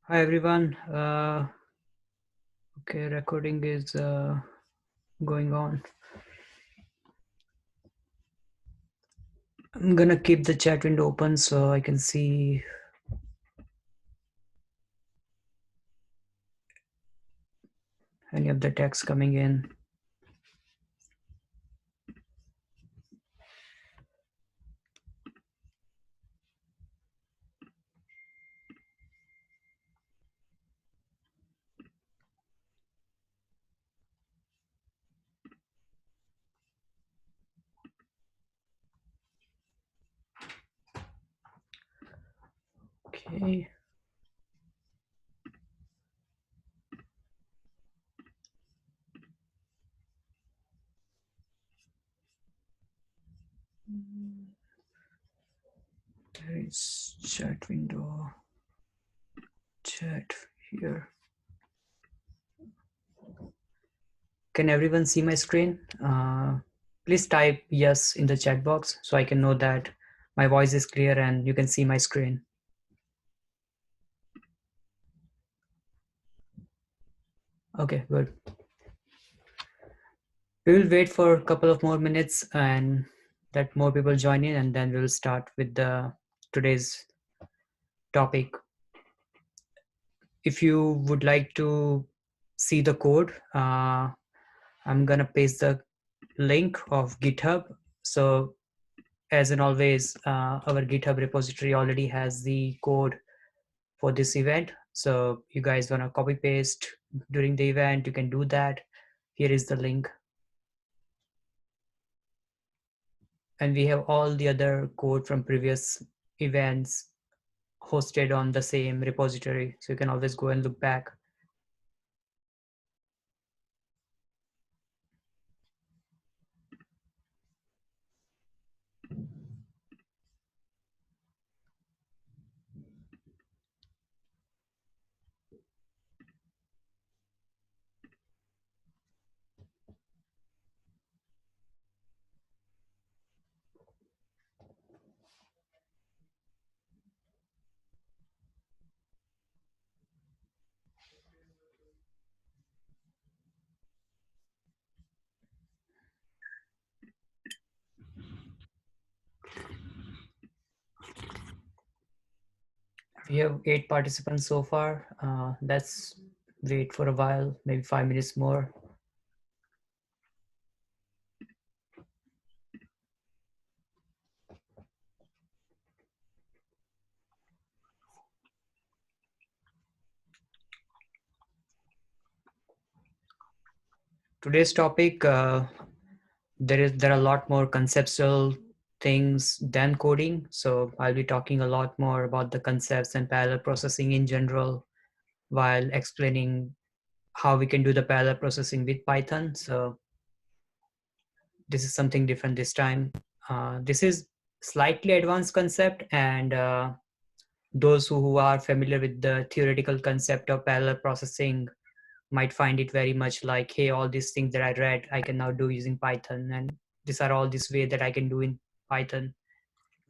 Hi everyone. Okay, recording is going on. I'm gonna keep the chat window open so I can see any of the text coming in. Okay. There is chat window. Chat here. Can everyone see my screen? Please type yes in the chat box so I can know that my voice is clear and you can see my screen. Okay, good. We will wait for a couple of more minutes and let more people join in, and then we'll start with the today's topic. If you would like to see the code, I'm gonna paste the link of GitHub. So as in always, our GitHub repository already has the code for this event. So you guys wanna copy paste during the event, you can do that. Here is the link. And we have all the other code from previous events hosted on the same repository. So you can always go and look back. We have 8 participants so far. Let's wait for a while, maybe 5 minutes more. Today's topic, there are a lot more conceptual things than coding. So I'll be talking a lot more about the concepts and parallel processing in general while explaining how we can do the parallel processing with Python. So this is something different this time. This is slightly advanced concept, and those who are familiar with the theoretical concept of parallel processing might find it very much like, hey, all these things that I read, I can now do using Python, and these are all this way that I can do in Python.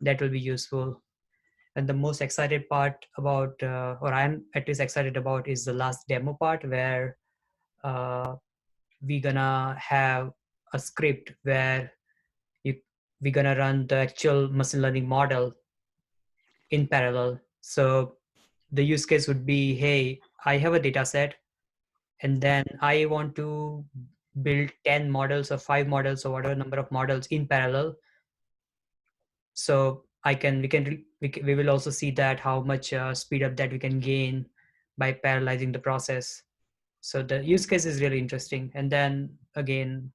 That will be useful. And the most excited part about, or I'm at least excited about, is the last demo part where we're gonna have a script where you, we're gonna run the actual machine learning model in parallel. So the use case would be, hey, I have a data set, and then I want to build 10 models or 5 models or whatever number of models in parallel. So we will also see that how much speed up that we can gain by parallelizing the process. So the use case is really interesting. And then again,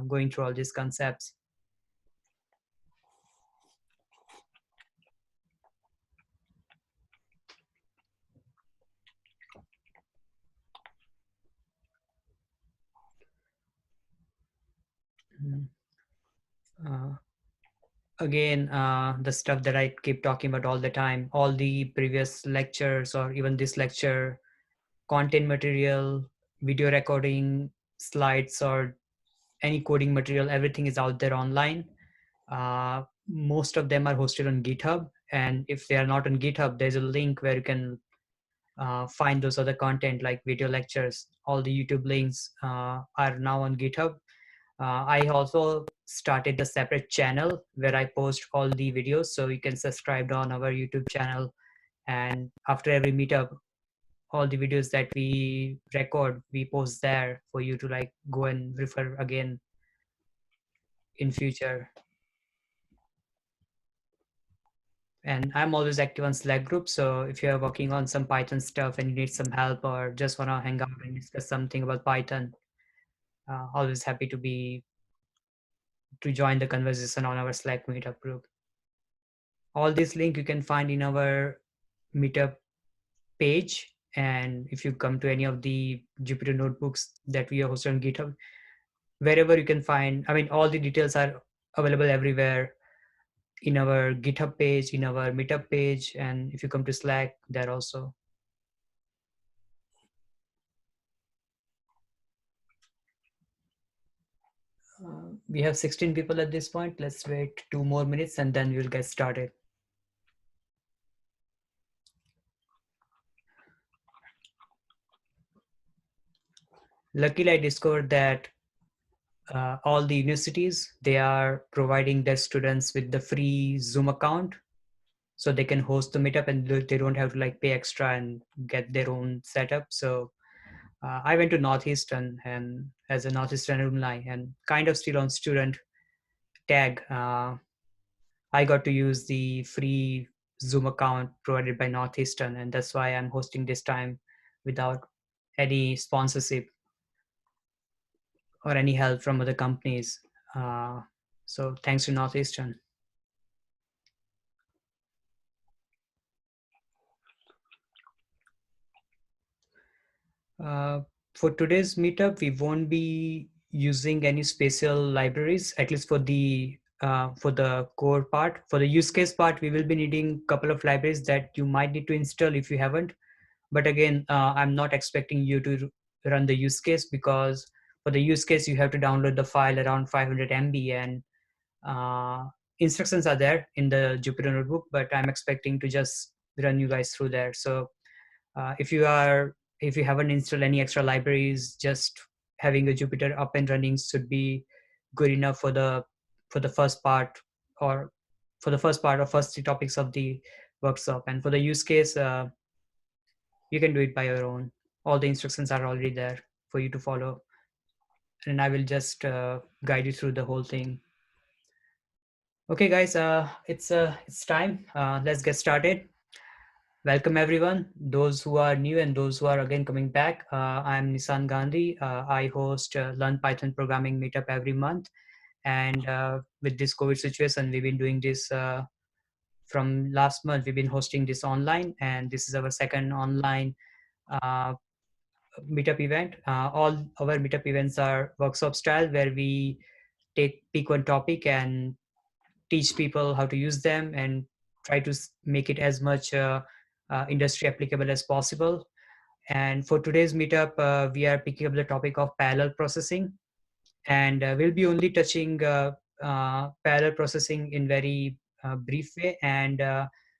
going through all these concepts. Uh, Again, the stuff that I keep talking about all the time, all the previous lectures or even this lecture, content material, video recording, slides, or any coding material, everything is out there online. Most of them are hosted on GitHub. And if they are not on GitHub, there's a link where you can find those other content like video lectures. All the YouTube links are now on GitHub. I also started a separate channel where I post all the videos, so you can subscribe on our YouTube channel. And after every meetup, all the videos that we record, we post there for you to like go and refer again in future. And I'm always active on Slack group. So if you're working on some Python stuff and you need some help or just want to hang out and discuss something about Python, always happy to join the conversation on our Slack meetup group. All this link you can find in our meetup page. And if you come to any of the Jupyter notebooks that we are hosting on GitHub, wherever you can find, I mean, all the details are available everywhere in our GitHub page, in our meetup page. And if you come to Slack, there also. We have 16 people at this point. Let's wait 2 more minutes and then we'll get started. Luckily, I discovered that all the universities, they are providing their students with the free Zoom account so they can host the meetup and they don't have to like pay extra and get their own setup. So I went to Northeastern and as a Northeastern alumni and kind of still on student tag, I got to use the free Zoom account provided by Northeastern, and that's why I'm hosting this time without any sponsorship or any help from other companies. So thanks to Northeastern. For today's meetup, we won't be using any special libraries, at least for the core part. For the use case part, we will be needing a couple of libraries that you might need to install if you haven't. But again, I'm not expecting you to run the use case because for the use case, you have to download the file around 500 MB and instructions are there in the Jupyter notebook, but I'm expecting to just run you guys through there. So if you haven't installed any extra libraries, just having a Jupyter up and running should be good enough for the first part or for the first part or first 3 topics of the workshop. And for the use case, you can do it by your own. All the instructions are already there for you to follow. And I will just guide you through the whole thing. Okay, guys, it's time. Let's get started. Welcome everyone, those who are new and those who are again coming back. I'm Nissan Gandhi. I host Learn Python Programming Meetup every month. And with this COVID situation, we've been doing this from last month. We've been hosting this online, and this is our second online meetup event. All our meetup events are workshop style where we pick one topic and teach people how to use them and try to make it as much industry applicable as possible. And for today's meetup, we are picking up the topic of parallel processing, and we'll be only touching parallel processing in very brief way, and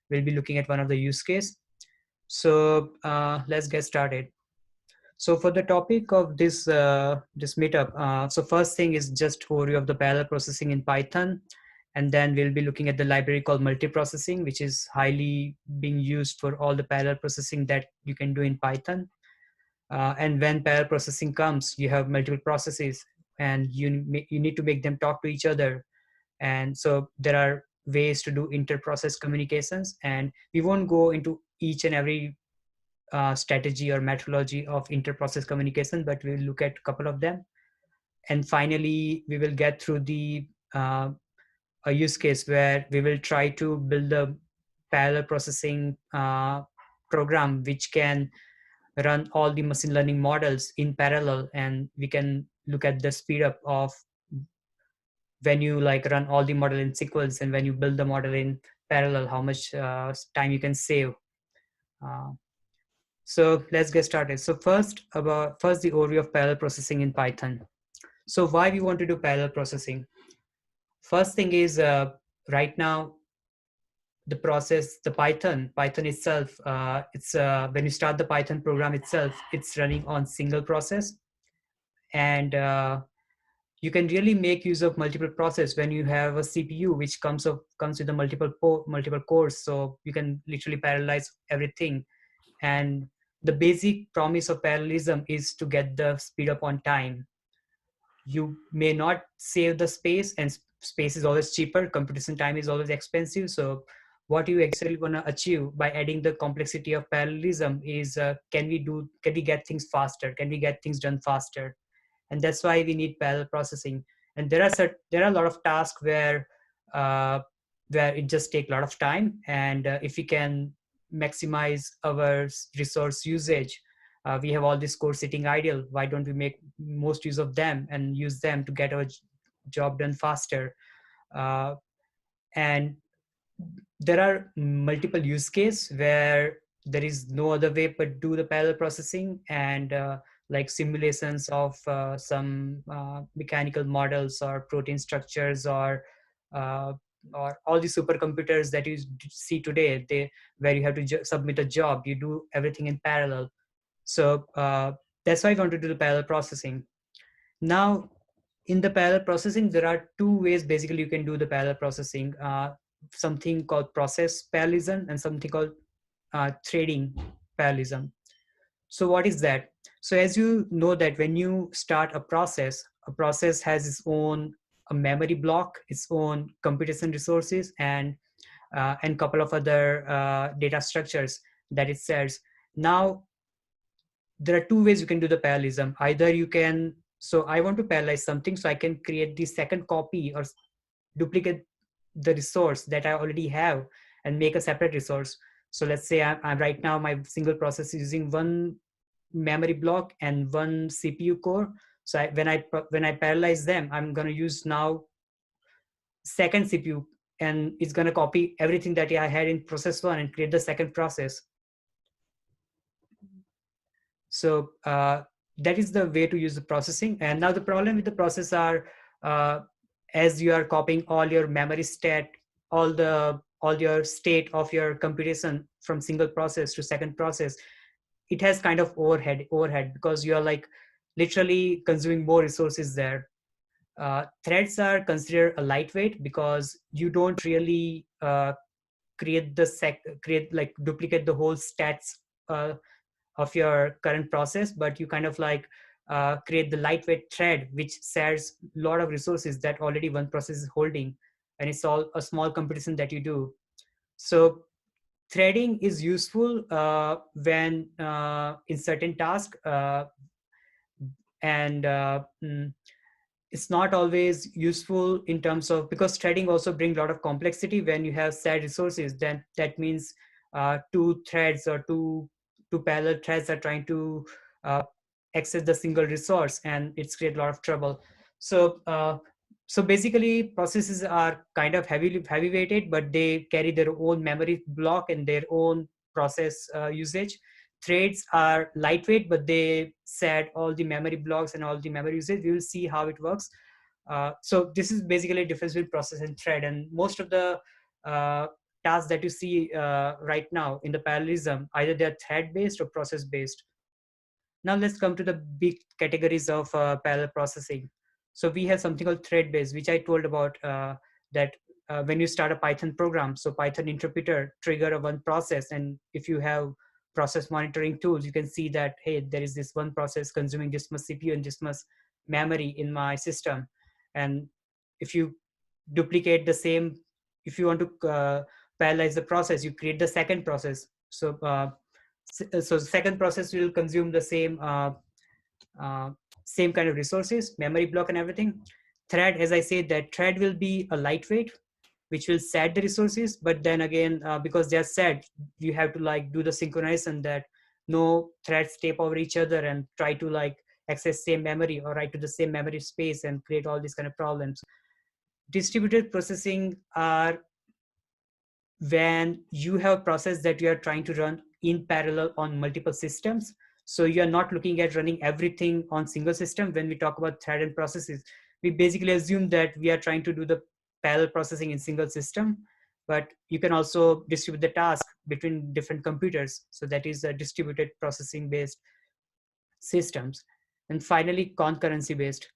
we'll be looking at one of the use case. So let's get started. So for the topic of this meetup, so first thing is just overview of the parallel processing in Python, and then we'll be looking at the library called multiprocessing, which is highly being used for all the parallel processing that you can do in Python. And when parallel processing comes, you have multiple processes, and you need to make them talk to each other. And so there are ways to do inter-process communications, and we won't go into each and every strategy or methodology of inter-process communication, but we'll look at a couple of them. And finally, we will get through the a use case where we will try to build a parallel processing program which can run all the machine learning models in parallel, and we can look at the speed up of when you like run all the model in sequence and when you build the model in parallel, how much time you can save. So let's get started. So first the overview of parallel processing in Python. So why we want to do parallel processing? First thing is right now the process, the Python itself, it's when you start the Python program itself, it's running on single process. And you can really make use of multiple process when you have a CPU which comes with a multiple cores. So you can literally parallelize everything. And the basic promise of parallelism is to get the speed up on time. You may not save the space, and space is always cheaper. Computation time is always expensive. So what you actually want to achieve by adding the complexity of parallelism is, can we get things faster? Can we get things done faster? And that's why we need parallel processing. And there are a lot of tasks uh, where it just take a lot of time. And if we can maximize our resource usage, we have all this code sitting idle. Why don't we make most use of them and use them to get our job done faster? uh, and there are multiple use cases where there is no other way but do the parallel processing. And like simulations of some mechanical models or protein structures, uh, or all the supercomputers that you see today, where you have to submit a job, you do everything in parallel. So that's why I want to do the parallel processing. Now, in the parallel processing, there are two ways basically you can do the parallel processing. Something called process parallelism and something called threading parallelism. So what is that? So as you know that when you start a process has its own a memory block, its own computation resources, and couple of other data structures that it shares. Now, there are two ways you can do the parallelism. Either you can, so I want to parallelize something, so I can create the second copy or duplicate the resource that I already have and make a separate resource. So let's say I'm right now, my single process is using one memory block and one CPU core. So when I parallelize them, I'm going to use now second CPU, and it's going to copy everything that I had in process one and create the second process. So that is the way to use the processing. And now the problem with the process are, uh, as you are copying all your memory state, all your state of your computation from single process to second process, it has kind of overhead because you are like literally consuming more resources there. Threads are considered a lightweight because you don't really create like duplicate the whole stats uh, of your current process, but you kind of like create the lightweight thread which shares a lot of resources that already one process is holding, and it's all a small computation that you do. So threading is useful when in certain tasks, and it's not always useful in terms of, because threading also brings a lot of complexity. When you have shared resources, then that means two threads or two parallel threads are trying to uh, access the single resource, and it's create a lot of trouble. So so basically processes are kind of heavy weighted, but they carry their own memory block and their own process usage. Threads are lightweight, but they set all the memory blocks and all the memory usage. We will see how it works. So this is basically a difference between process and thread. And most of the uh, tasks that you see right now in the parallelism, either they're thread based or process based. Now let's come to the big categories of parallel processing. So we have something called thread based, which I told about, that when you start a Python program, so Python interpreter trigger a one process, and if you have process monitoring tools, you can see that, hey, there is this one process consuming this much CPU and this much memory in my system. And if you duplicate the same, if you want to parallelize the process, you create the second process. So so second process will consume the uh, same kind of resources, memory block and everything. Thread, as I said, that thread will be a lightweight, which will set the resources. But then again, because they are set, you have to like do the synchronization that no threads tape over each other and try to like access same memory or write to the same memory space and create all these kind of problems. Distributed processing are when you have a process that you are trying to run in parallel on multiple systems. So you're not looking at running everything on single system. When we talk about thread and processes, we basically assume that we are trying to do the parallel processing in single system. but you can also distribute the task between different computers. So that is a distributed processing based systems. And finally, concurrency based.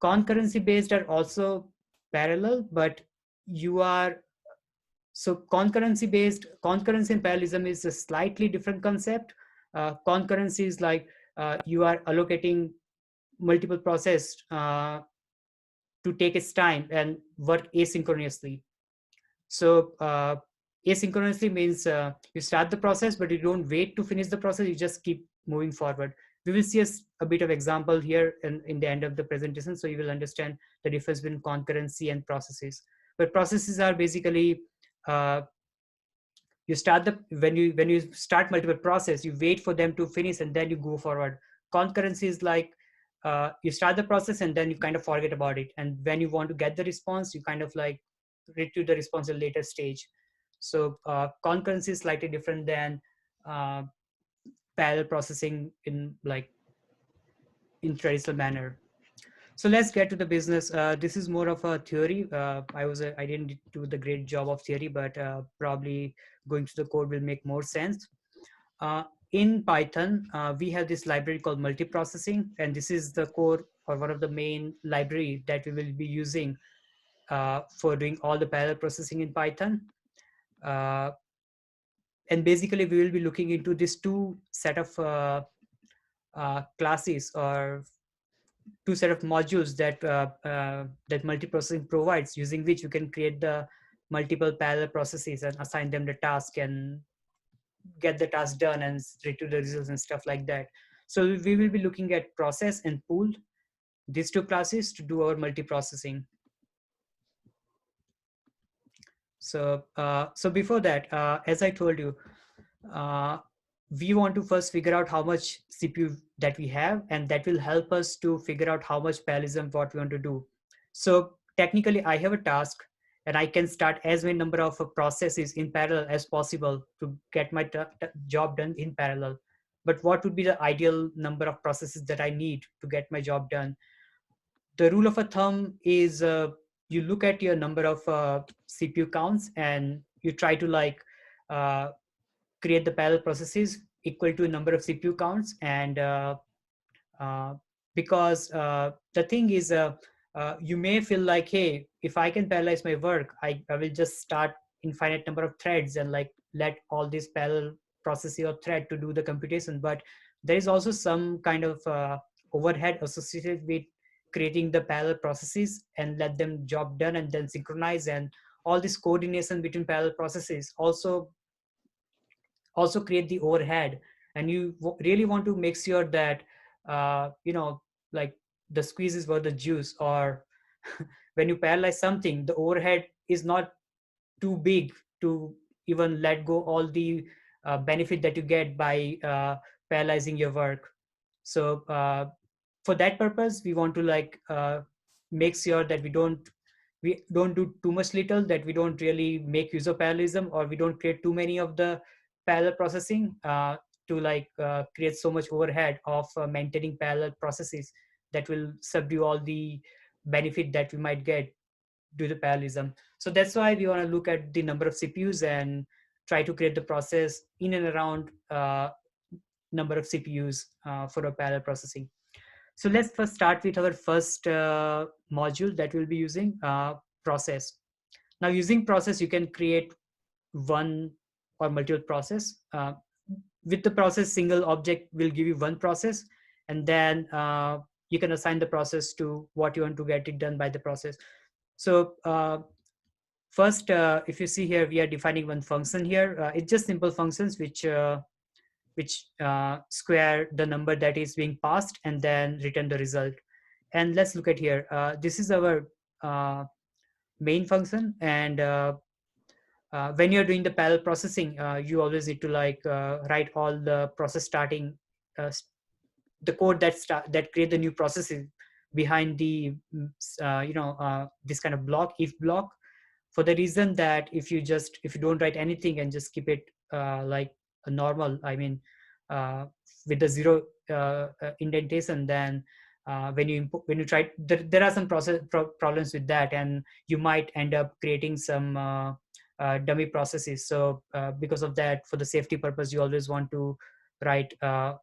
Concurrency based are also parallel, but you are so concurrency and parallelism is a slightly different concept. Concurrency is like you are allocating multiple process to take its time and work asynchronously. So asynchronously means you start the process, but you don't wait to finish the process. You just keep moving forward. We will see a bit of example here in the end of the presentation, so you will understand the difference between concurrency and processes. But processes are basically uh, you start the when you start multiple process, you wait for them to finish and then you go forward. Concurrency is like you start the process and then you kind of forget about it, and when you want to get the response, you kind of like retrieve the response at a later stage. So concurrency is slightly different than uh, parallel processing in like in traditional manner. So let's get to the business. This is more of a theory. I didn't do the great job of theory, but probably going to the code will make more sense. In Python, we have this library called multiprocessing, and this is the core or one of the main library that we will be using for doing all the parallel processing in Python. Uh, and basically, we will be looking into these two set of classes or two set of modules that multiprocessing provides, using which you can create the multiple parallel processes and assign them the task and get the task done and retrieve the results and stuff like that. So we will be looking at process and pool, these two classes, to do our multiprocessing. So so before that, as I told you, uh, we want to first figure out how much CPU that we have, and that will help us to figure out how much parallelism what we want to do. So technically, I have a task, and I can start as many number of processes in parallel as possible to get my job done in parallel. But what would be the ideal number of processes that I need to get my job done? The rule of a thumb is you look at your number of CPU counts and you try to like uh, create the parallel processes equal to a number of CPU counts. And uh, because the thing is, you may feel like, hey, if I can parallelize my work, I will just start infinite number of threads and like let all these parallel processes or thread to do the computation. But there is also some kind of overhead associated with creating the parallel processes and let them job done and then synchronize, and all this coordination between parallel processes also create the overhead. And you really want to make sure that like the squeeze is worth the juice, or when you parallelize something, the overhead is not too big to even let go all the benefit that you get by parallelizing your work. So for that purpose, we want to like make sure that we don't do too much little, that we don't really make use of parallelism, or we don't create too many of the parallel processing to like create so much overhead of maintaining parallel processes that will subdue all the benefit that we might get due to parallelism. So that's why we want to look at the number of CPUs and try to create the process in and around number of CPUs for a parallel processing. So let's first start with our first module that we'll be using, process. Now, using process, you can create one or multiple process. With the process, single object will give you one process, and then you can assign the process to what you want to get it done by the process. So first, if you see here, we are defining one function here. It's just simple functions which square the number that is being passed and then return the result. And let's look at here. This is our main function. And when you're doing the parallel processing, you always need to like write all the process starting, the code that create the new processes behind the this kind of block, if block, for the reason that if you don't write anything and just keep it like a normal, I mean with the zero indentation, then when you try, there are some problems with that, and you might end up creating some dummy processes. So because of that, for the safety purpose, you always want to write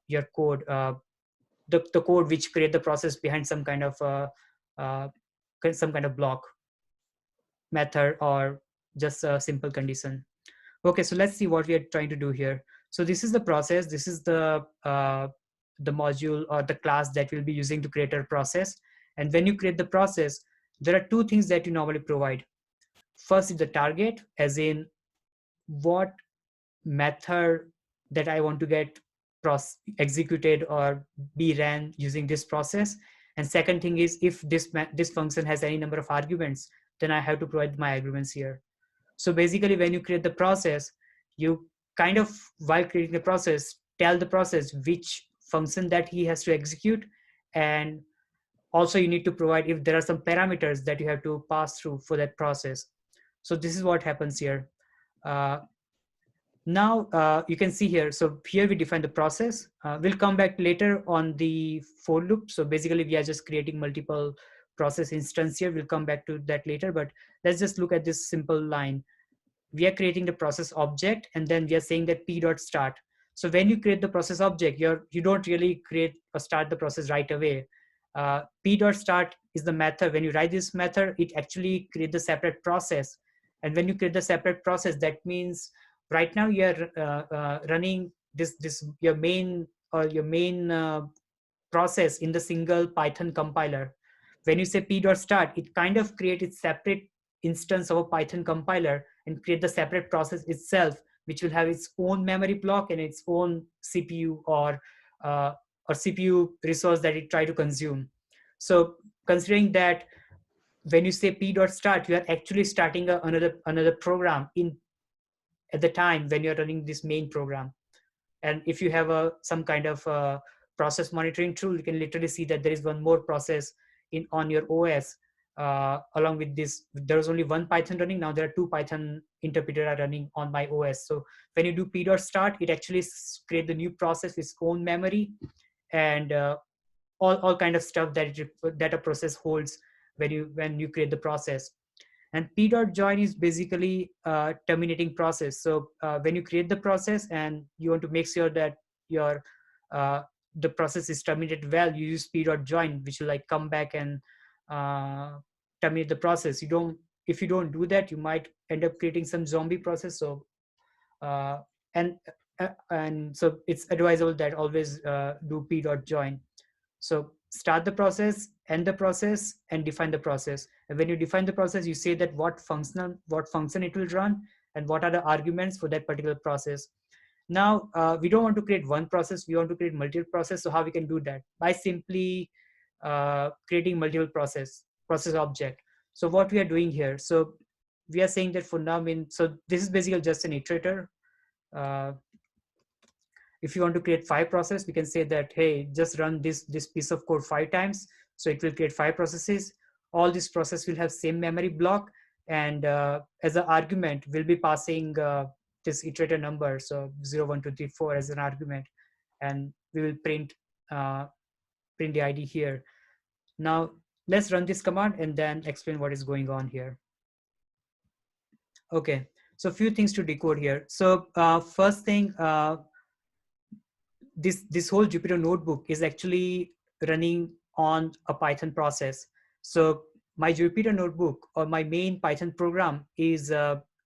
your code, the code which create the process behind some kind of uh, some kind of block method or just a simple condition. Okay, so let's see what we are trying to do here. So this is the process. This is the module or the class that we'll be using to create our process. And when you create the process, there are two things that you normally provide. First is the target, as in what method that I want to get executed or be ran using this process. And second thing is, if this function has any number of arguments, then I have to provide my arguments here. So basically, when you create the process, you kind of, while creating the process, tell the process which function that he has to execute. And also you need to provide if there are some parameters that you have to pass through for that process. So this is what happens here. Now you can see here, so here we define the process. We'll come back later on the for loop. So basically we are just creating multiple process instance here. We'll come back to that later, but let's just look at this simple line. We are creating the process object, and then we are saying that p dot start. So when you create the process object, you don't really create or start the process right away. P dot start is the method. When you write this method, it actually creates the separate process. And when you create the separate process, that means right now you are running this your main process in the single Python compiler. When you say p dot start, it kind of creates its separate instance of a Python compiler and create the separate process itself, which will have its own memory block and its own CPU or CPU resource that it try to consume. So considering that, when you say p dot start, you are actually starting another program in at the time when you're running this main program. And if you have some kind of process monitoring tool, you can literally see that there is one more process on your OS. Along with this, there's only one Python running. Now there are two Python interpreters are running on my OS. So when you do p dot start, it actually create the new process with its own memory and all kind of stuff that a process holds when you create the process. And p dot join is basically terminating process. So when you create the process and you want to make sure that your uh, the process is terminated well, you use p dot join, which will like come back and uh, terminate the process. If you don't do that, you might end up creating some zombie process. So uh, and so it's advisable that always do p dot join. So start the process, end the process, and define the process. And when you define the process, you say that what function it will run and what are the arguments for that particular process. Now we don't want to create one process, we want to create multiple process. So how we can do that? By simply creating multiple process object. So what we are doing here, so we are saying that for now, so this is basically just an iterator. uh, if you want to create 5 processes, we can say that, hey, just run this piece of code 5 times. So it will create 5 processes. All these processes will have same memory block, and as an argument we'll be passing this iterator number, so 0 1 2 3 4 as an argument, and we will uh, print the ID here. Now let's run this command and then explain what is going on here. Okay, so a few things to decode here. So first thing, this whole Jupyter notebook is actually running on a Python process. So my Jupyter notebook or my main Python program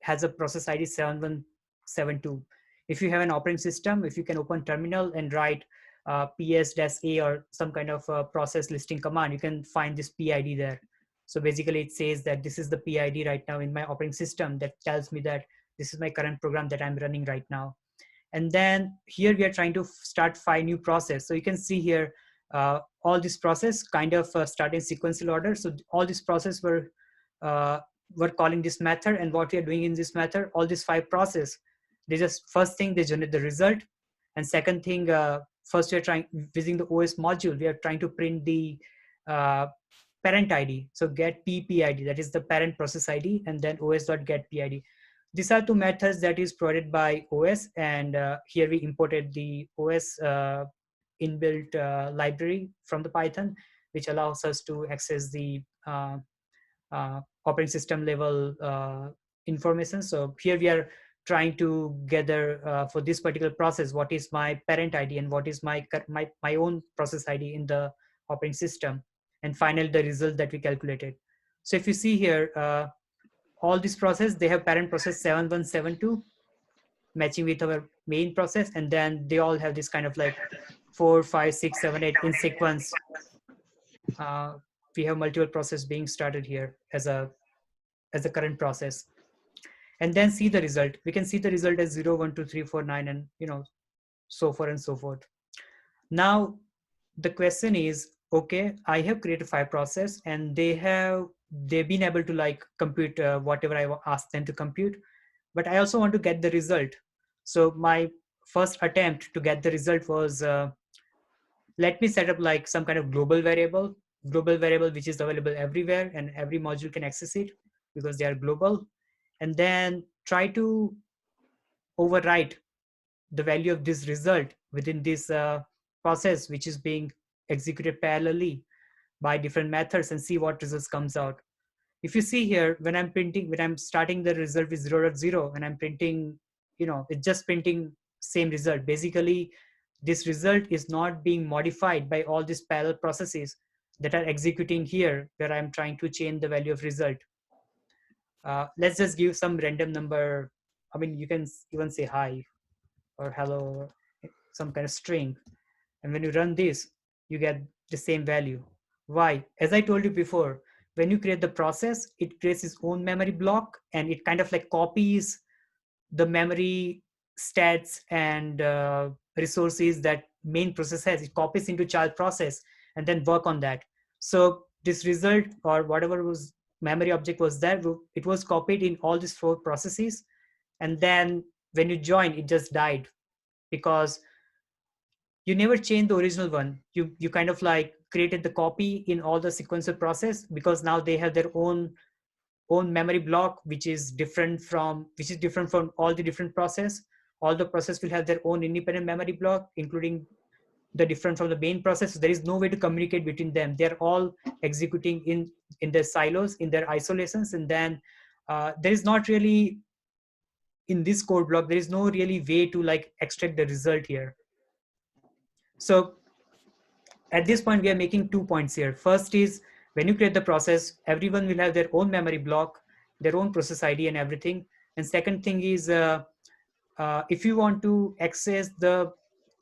has a process ID 7172. If you have an operating system, if you can open terminal and write ps-a or some kind of process listing command, you can find this PID there. So basically it says that this is the PID right now in my operating system that tells me that this is my current program that I'm running right now. And then here we are trying to start 5 new process. So you can see here all this process kind of start in sequential order. So all this process were calling this method, and what we are doing in this method, all these 5 process, they just first thing they generate the result, and second thing, first we are trying using the OS module, we are trying to print the uh, parent ID. So get PPID, that is the parent process ID, and then os.get PID. These are 2 methods that is provided by OS, and here we imported the OS inbuilt library from the Python, which allows us to access the operating system level information. So here we are trying to gather for this particular process, what is my parent ID and what is my own process ID in the operating system, and finally the result that we calculated. So if you see here, all this process, they have parent process 7172 matching with our main process, and then they all have this kind of like 4, 5, 6, 7, 8 in sequence. We have multiple process being started here as a current process, and then see the result. We can see the result as 0, 1, 2, 3, 4, 9, and so forth and so forth. Now the question is, okay, I have created 5 process and they've been able to like compute whatever I asked them to compute, but I also want to get the result. So my first attempt to get the result was, let me set up like some kind of global variable which is available everywhere and every module can access it because they are global, and then try to overwrite the value of this result within this process which is being executed parallelly by different methods, and see what results comes out. If you see here, when I'm starting the result with 0.0 and I'm printing, it's just printing same result. Basically, this result is not being modified by all these parallel processes that are executing here where I'm trying to change the value of result. Let's just give some random number. I mean, you can even say hi or hello, or some kind of string. And when you run this, you get the same value. Why? As I told you before, when you create the process, it creates its own memory block and it kind of like copies the memory stats and resources that main process has. It copies into child process and then work on that. So this result or whatever was memory object was there, it was copied in all these 4 processes. And then when you join, it just died because you never changed the original one. You kind of like created the copy in all the sequencer process, because now they have their own memory block which is different from all the different process. All the process will have their own independent memory block, including the different from the main process. So there is no way to communicate between them. They're all executing in their silos, in their isolations, and then there is not really, in this code block, there is no really way to like extract the result here. So at this point, we are making 2 points here. First is, when you create the process, everyone will have their own memory block, their own process ID and everything. And second thing is, if you want to access the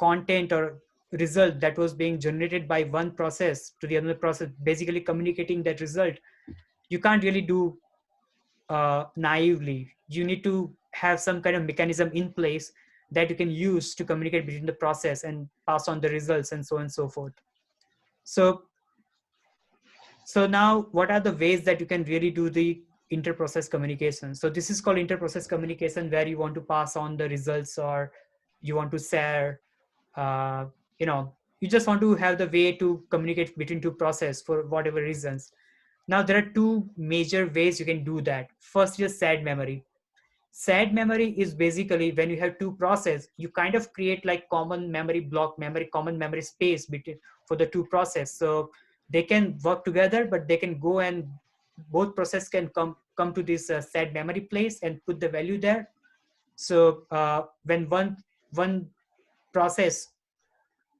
content or result that was being generated by one process to the other process, basically communicating that result, you can't really do naively. You need to have some kind of mechanism in place that you can use to communicate between the process and pass on the results and so on and so forth. So now, what are the ways that you can really do the inter-process communication? So this is called inter-process communication, where you want to pass on the results, or you want to share, uh, you just want to have the way to communicate between 2 processes for whatever reasons. Now, there are 2 major ways you can do that. First is shared memory. Shared memory is basically when you have 2 processes, you kind of create like common memory block, common memory space between for the 2 processes. So they can work together, but they can go and both process can come to this shared memory place and put the value there. So when one process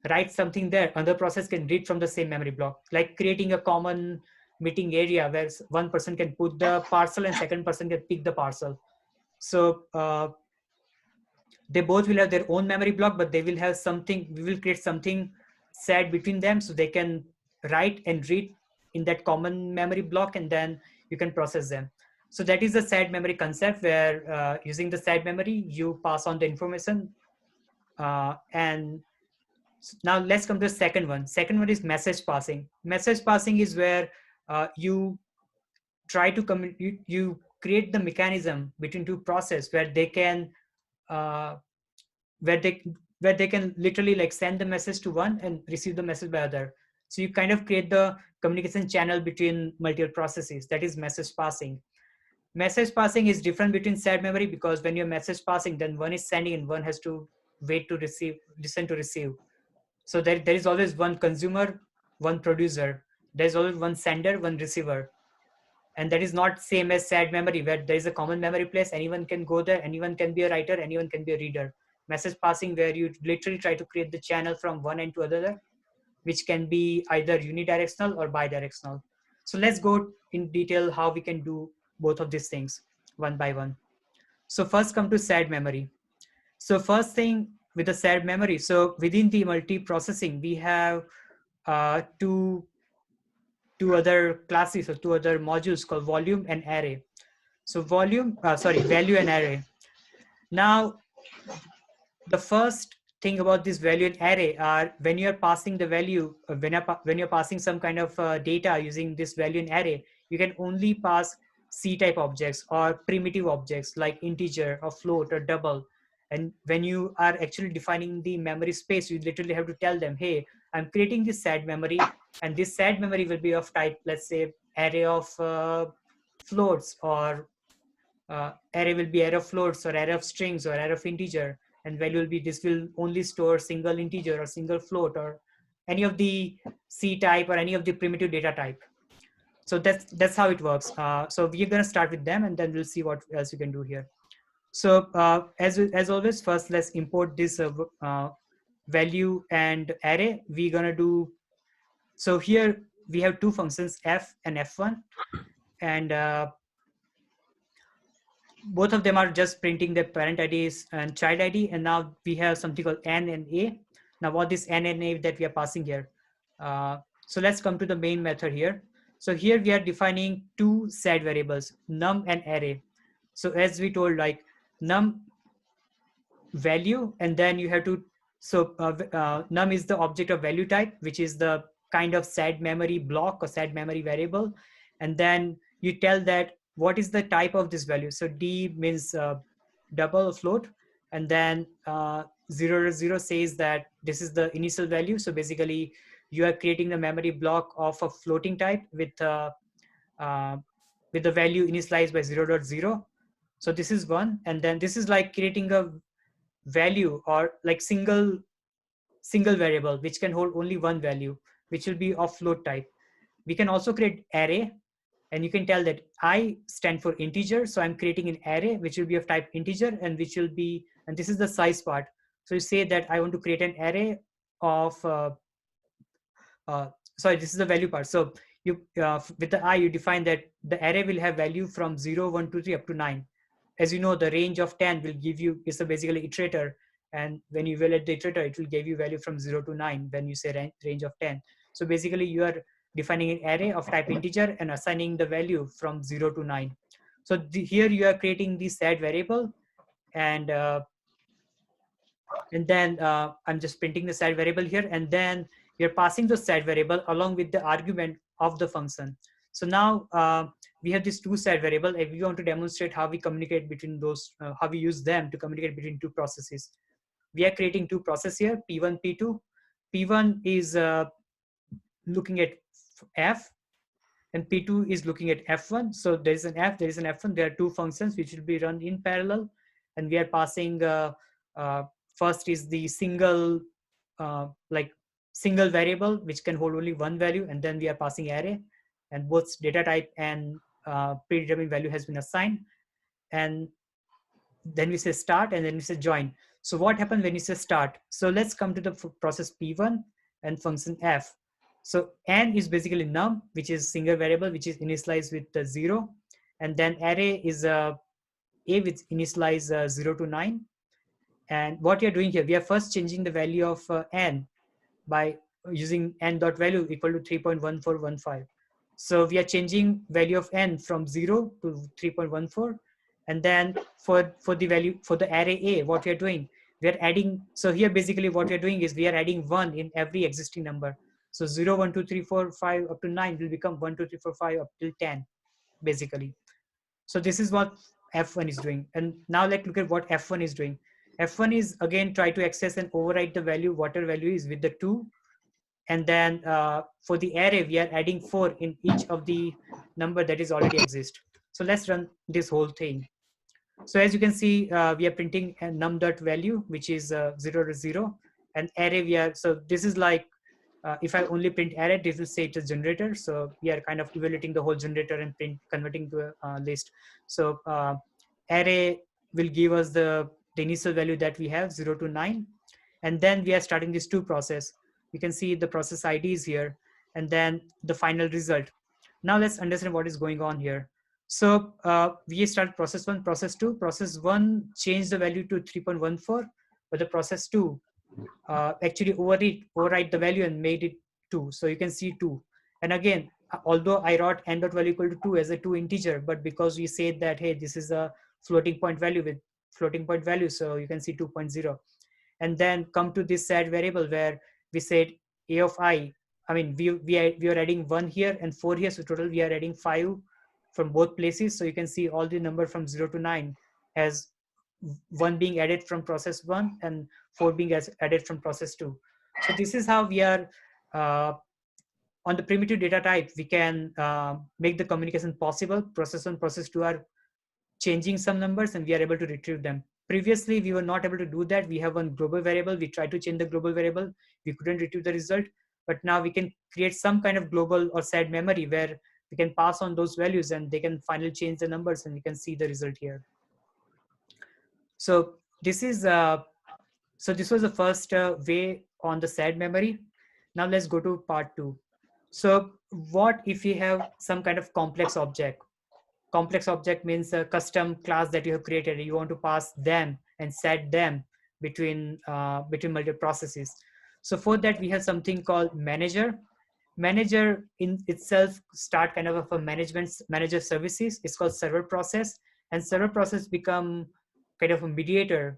writes something there, another process can read from the same memory block, like creating a common meeting area where one person can put the parcel and second person can pick the parcel. So they both will have their own memory block, but they will have something, we will create something shared between them so they can write and read in that common memory block, and then you can process them. So that is the shared memory concept, where using the shared memory, you pass on the information. And now let's come to the second one. Second one is message passing. Message passing is where you try to you create the mechanism between 2 process where they can uh, where they where they can literally like send the message to one and receive the message by other. So you kind of create the communication channel between multiple processes. That is message passing. Message passing is different between shared memory, because when you're message passing, then one is sending and one has to wait to receive, listen to receive. So there is always one consumer, one producer. There's always one sender, one receiver. and that is not same as shared memory where there is a common memory place. Anyone can go there, anyone can be a writer, anyone can be a reader. Message passing, where you literally try to create the channel from one end to other, which can be either unidirectional or bidirectional. So let's go in detail how we can do both of these things one by one. So first come to shared memory. So first thing with the shared memory, so within the multi-processing, we have two other classes or two other modules called volume and array. So value and array. Now, the first thing about this value and array are when you're passing the value, when you're passing some kind of data using this value and array, you can only pass C-type objects or primitive objects like integer or float or double. And when you are actually defining the memory space, you literally have to tell them, hey, I'm creating this shared memory, and this shared memory will be of type, let's say, array of floats, or array will be array of floats or array of strings or array of integer, and value will be, this will only store single integer or single float or any of the C type or any of the primitive data type. So that's how it works. So we're going to start with them, and then we'll see what else you can do here. So as always, first let's import this value and array. We're going to do, so here we have two functions, f and f1, and both of them are just printing the parent IDs and child ID. And now we have something called n and a. Now what is n and a that we are passing here? So let's come to the main method here. So here we are defining two set variables, num and array. So as we told, like num value, and then you have to, so num is the object of value type, which is the kind of shared memory block or shared memory variable. And then you tell that what is the type of this value. So D means double float, and then 0 0 says that this is the initial value. So basically you are creating the memory block of a floating type with the value initialized by 0.0. So this is one, and then this is like creating a value or like single variable which can hold only one value, which will be of float type. We can also create array, and you can tell that I stand for integer, so I'm creating an array which will be of type integer, and which will be, and this is the size part. So you say that I want to create an array of sorry, this is the value part. So you with the I, you define that the array will have value from 0 1 2 3 up to 9. As you know, the range of 10 will give you, is a basically iterator, and when you evaluate the iterator, it will give you value from 0 to 9 when you say range of 10. So basically you are defining an array of type integer and assigning the value from 0 to 9. So here you are creating the set variable, and then I'm just printing the set variable here, and then you're passing the set variable along with the argument of the function. So now we have these two set variable, and we want to demonstrate how we communicate between those, how we use them to communicate between two processes. We are creating two processes here, P1, P2. P1 is looking at F, and P2 is looking at F1. So there is an F, there is an F1. There are two functions which will be run in parallel, and we are passing first is the single single variable which can hold only one value, and then we are passing array, and both data type and predetermined value has been assigned. And then we say start, and then we say join. So what happens when you say start? So let's come to the process P1 and function F. So n is basically num, which is single variable which is initialized with 0, and then array is a which initialize 0 to 9. And what you're doing here, we are first changing the value of n by using n dot value equal to 3.1415. So we are changing value of n from 0 to 3.14. And then for the value for the array A, what we are doing, we are adding. So here basically what we are doing is we are adding 1 in every existing number. So 0 1 2 3 4 5 up to 9 will become 1 2 3 4 5 up till 10 basically. So this is what F1 is doing. And now let's look at what F1 is doing. F1 is again try to access and overwrite the value, whatever value is with the 2. And then for the array, we are adding 4 in each of the number that is already exist. So let's run this whole thing. So as you can see, we are printing a num dot value, which is 0 to 0. And array we are, so this is like If I only print array, this will say it is generator. So we are kind of evaluating the whole generator and converting to a list. So array will give us the initial value that we have, 0 to 9. And then we are starting this to process. You can see the process IDs here, and then the final result. Now let's understand what is going on here. So we start process 1, process 2. Process 1 changed the value to 3.14, but the process 2 actually overwrite the value and made it 2. So you can see 2. And again, although I wrote n dot value equal to 2 as a 2 integer, but because we said that, hey, this is a floating point value with floating point value, so you can see 2.0. And then come to this set variable where we said a of I mean, we are adding 1 here and 4 here. So total we are adding 5 from both places. So you can see all the number from 0 to 9 has 1 being added from process 1 and 4 being added from process 2. So this is how we are on the primitive data type, we can make the communication possible. Process 1, process 2 are changing some numbers and we are able to retrieve them. Previously, we were not able to do that. We have one global variable. We tried to change the global variable. We couldn't retrieve the result. But now we can create some kind of global or shared memory where we can pass on those values and they can finally change the numbers and we can see the result here. So this is this was the first way on the shared memory. Now let's go to part 2. So what if we have some kind of complex object? Complex object means a custom class that you have created. You want to pass them and set them between multiple processes. So for that, we have something called manager. Manager in itself start kind of a manager services. It's called server process, and server process become kind of a mediator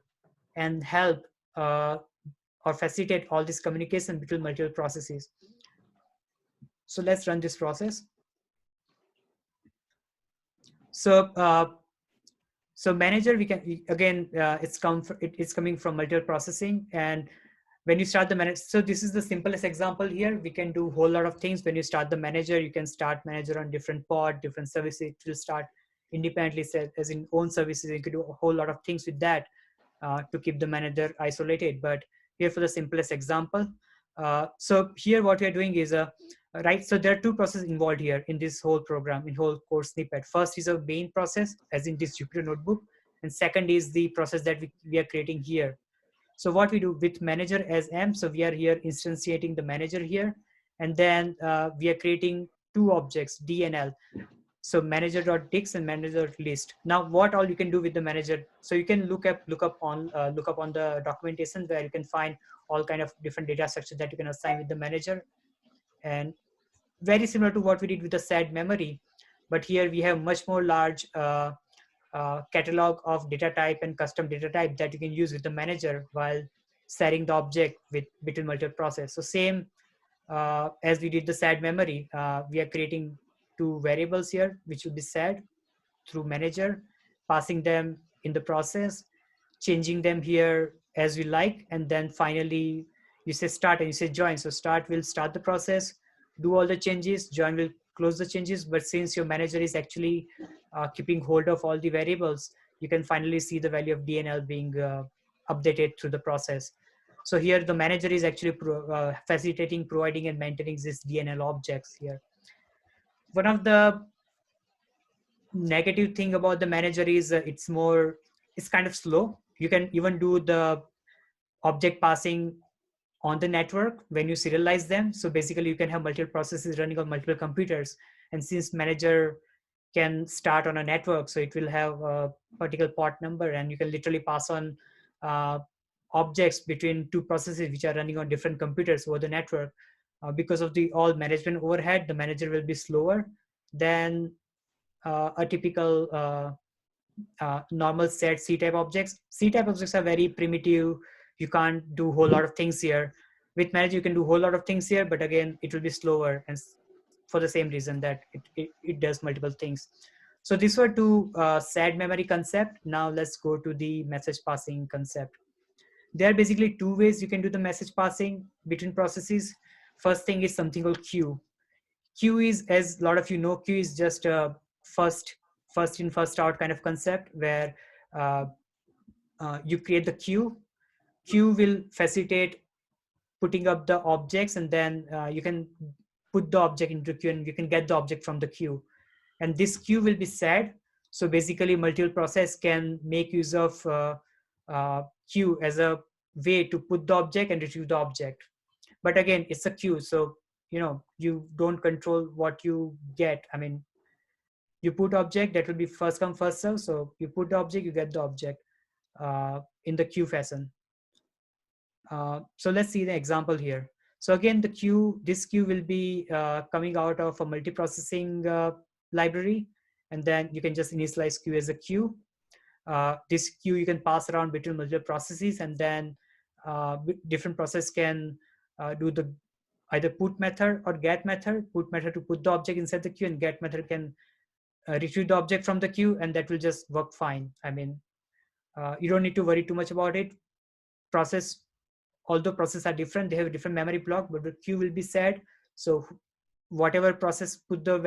and help or facilitate all this communication between multiple processes. So let's run this process. So manager, we can again, it's coming from multiple processing. And when you start the manager, so this is the simplest example here. We can do a whole lot of things. When you start the manager, you can start manager on different pod, different services. It will start independently, as in own services. You can do a whole lot of things with that to keep the manager isolated. But here for the simplest example, so here what we are doing is right. So there are two processes involved here in this whole program, in whole course snippet. First is a main process, as in this Jupyter notebook, and second is the process that we are creating here. So what we do with manager as M, so we are here instantiating the manager here, and then we are creating two objects, D and L. So manager.dix and manager.list. Now what all you can do with the manager, so you can look up on the documentation where you can find all kind of different data structures that you can assign with the manager, and very similar to what we did with the shared memory, but here we have much more large catalog of data type and custom data type that you can use with the manager while sharing the object with between multiple process. So same as we did the shared memory, we are creating two variables here which will be shared through manager, passing them in the process, changing them here as we like, and then finally you say start and you say join. So start will start the process, do all the changes, join will close the changes. But since your manager is actually keeping hold of all the variables, you can finally see the value of DNL being updated through the process. So here the manager is actually facilitating, providing and maintaining these DNL objects here. One of the negative thing about the manager is it's kind of slow. You can even do the object passing on the network when you serialize them. So basically you can have multiple processes running on multiple computers, and since manager can start on a network, so it will have a particular port number, and you can literally pass on objects between two processes which are running on different computers over the network. Because of the all management overhead, the manager will be slower than a typical normal set C-type objects. C-type objects are very primitive. You can't do a whole lot of things here. With manager, you can do a whole lot of things here, but again, it will be slower, and for the same reason that it does multiple things. So these were two shared memory concept. Now let's go to the message passing concept. There are basically two ways you can do the message passing between processes. First thing is something called queue. Queue is, as a lot of you know, queue is just a first in first out kind of concept where you create the queue. Queue will facilitate putting up the objects, and then you can put the object into queue and you can get the object from the queue. And this queue will be sad. So basically multiple process can make use of queue as a way to put the object and retrieve the object. But again, it's a queue, so you don't control what you get. I mean, you put object, that will be first come first serve. So you put the object, you get the object in the queue fashion. So let's see the example here. So again, this queue will be coming out of a multiprocessing library, and then you can just initialize queue as a queue. This queue you can pass around between multiple processes, and then different process can do the either put method or get method. Put method to put the object inside the queue, and get method can retrieve the object from the queue, and that will just work fine. I mean, you don't need to worry too much about it. Although processes are different, they have a different memory block, but the queue will be set. So whatever process put the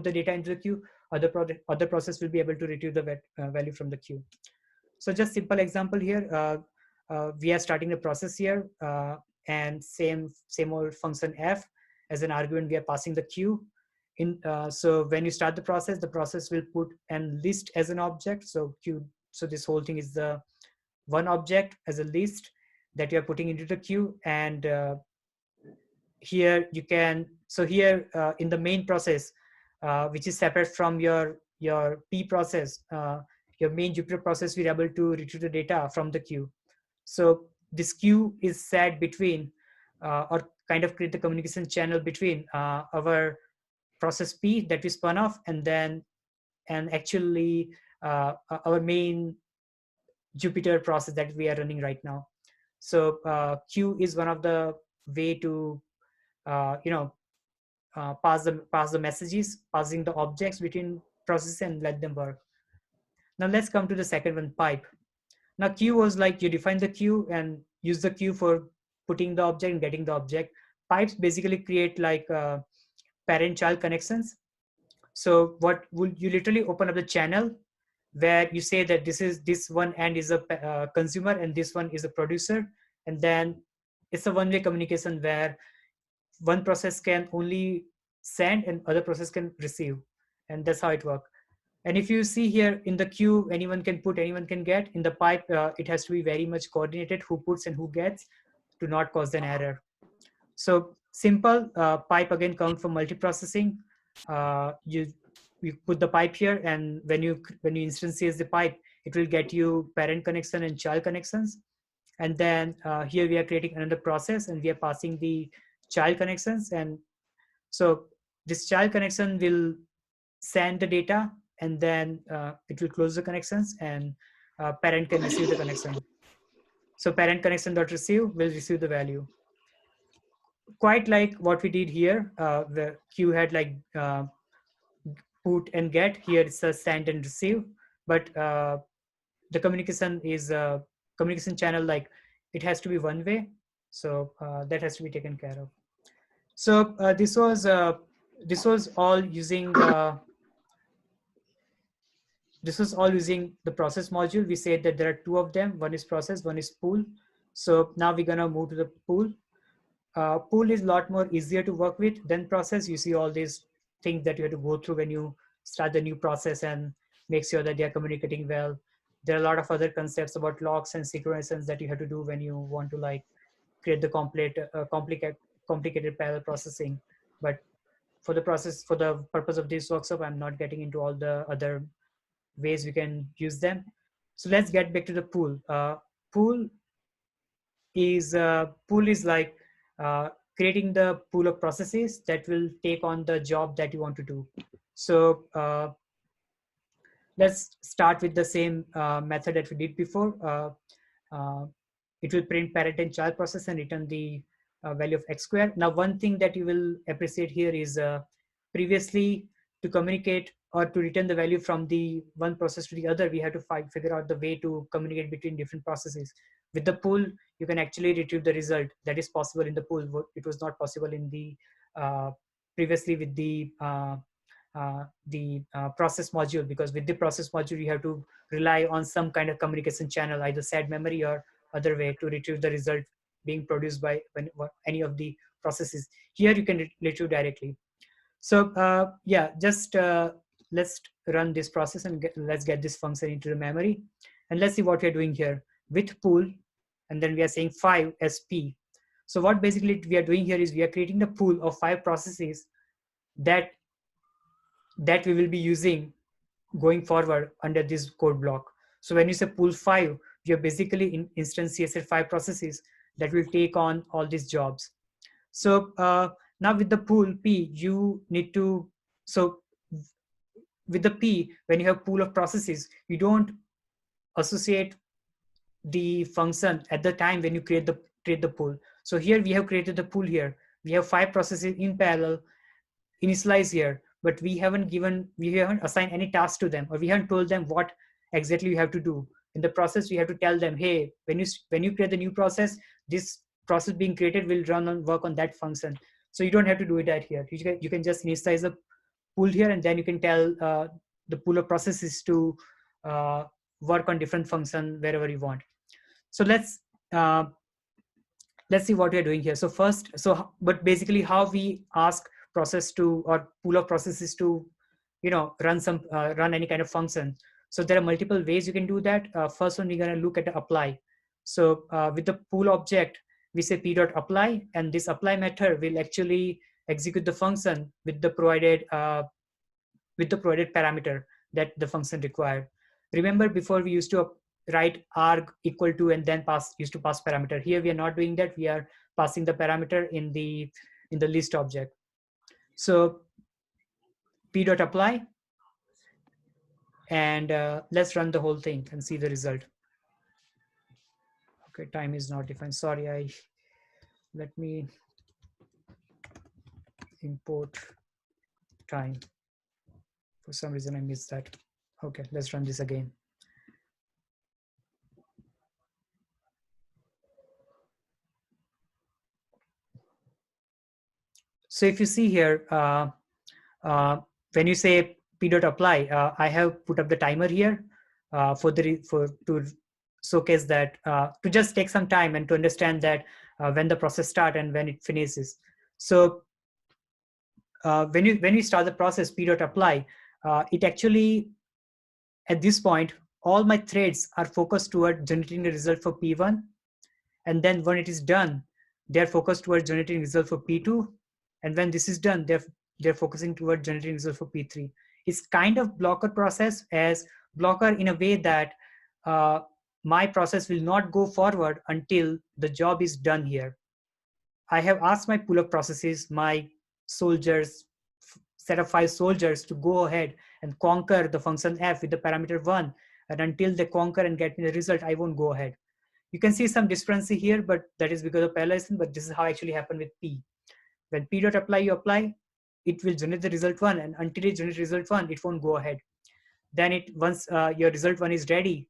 data into the queue, other process will be able to retrieve the value from the queue. So just simple example here. We are starting the process here, and same old function f as an argument. We are passing the queue in. So when you start the process will put an list as an object. So this whole thing is the one object as a list that you are putting into the queue. And here you can, so here in the main process, which is separate from your P process, your main Jupyter process, we're able to retrieve the data from the queue. So this queue is set between, or kind of create the communication channel between our process P that we spun off, and actually our main Jupyter process that we are running right now. So queue is one of the way to pass the messages, passing the objects between processes and let them work. Now let's come to the second one, pipe. Now queue was like you define the queue and use the queue for putting the object and getting the object. Pipes basically create like parent-child connections. So what would you literally open up the channel where you say that this one end is a consumer and this one is a producer, and then it's a one-way communication where one process can only send and other process can receive, and that's how it works. And if you see here in the queue, anyone can put, anyone can get. In the pipe, it has to be very much coordinated, who puts and who gets, to not cause an error. So simple pipe again count for multiprocessing. You put the pipe here, and when you instantiate the pipe, it will get you parent connection and child connections. And then here we are creating another process, and we are passing the child connections. And so this child connection will send the data, and then it will close the connections, and parent can receive the connection. So parent connection dot receive will receive the value. Quite like what we did here, the queue had like put and get. Here it's a send and receive, but the communication is a communication channel, like it has to be one way. So that has to be taken care of. So this was all using the process module. We said that there are two of them. One is process, one is pool. So now we're gonna move to the pool. Pool is a lot more easier to work with than process. You see all these things that you have to go through when you start the new process and make sure that they are communicating well. There are a lot of other concepts about locks and synchronisms that you have to do when you want to like create the complicated parallel processing. But for the purpose of this workshop, I'm not getting into all the other ways we can use them. So let's get back to the pool. Pool is like creating the pool of processes that will take on the job that you want to do. So let's start with the same method that we did before. It will print parent and child process and return the value of x squared. Now, one thing that you will appreciate here is previously, to communicate or to return the value from the one process to the other, we had to figure out the way to communicate between different processes. With the pool, you can actually retrieve the result that is possible in the pool. It was not possible in the previously with the process module, because with the process module, you have to rely on some kind of communication channel, either shared memory or other way, to retrieve the result being produced by any of the processes. Here you can retrieve directly. So yeah, just let's run this process and let's get this function into the memory. And let's see what we're doing here with pool. And then we are saying 5 as P. So what basically we are doing here is we are creating the pool of 5 processes that we will be using going forward under this code block. So when you say pool 5, you're basically instantiated 5 processes that will take on all these jobs. So now with the pool P, you need to, so with the P, when you have pool of processes, you don't associate the function at the time when you create the pool. So here we have created the pool here. We have 5 processes in parallel, initialize here, but we haven't assigned any task to them, or we haven't told them what exactly you have to do. In the process, we have to tell them, hey, when you create the new process, this process being created will run and work on that function. So you don't have to do it at here. You can just initialize the pool here, and then you can tell the pool of processes to work on different function wherever you want. So let's see what we're doing here. So first, but basically how we ask process to, or pool of processes to, run any kind of function. So there are multiple ways you can do that. First one, we're going to look at the apply. So with the pool object, we say p dot apply, and this apply method will actually execute the function with the provided parameter that the function required. Remember, before we used to write arg equal to and then used to pass parameter. Here we are not doing that. We are passing the parameter in the list object. So p dot apply, and let's run the whole thing and see the result. Okay, time is not defined. Sorry, let me import time. For some reason I missed that. Okay, let's run this again. So if you see here, when you say p dot apply, I have put up the timer here to showcase that, to just take some time and to understand that when the process start and when it finishes. So when you start the process p dot apply, it actually, at this point, all my threads are focused toward generating the result for P1. And then when it is done, they're focused towards generating result for P2. And when this is done, they're focusing toward generating result for P3. It's kind of blocker process, as blocker in a way that my process will not go forward until the job is done here. I have asked my pool of processes, my soldiers, set of 5 soldiers, to go ahead and conquer the function f with the parameter 1. And until they conquer and get me the result, I won't go ahead. You can see some discrepancy here, but that is because of parallelism, but this is how actually happened with P. When P dot apply, you apply, it will generate the result 1, and until it generates result 1, it won't go ahead. Then once your result 1 is ready,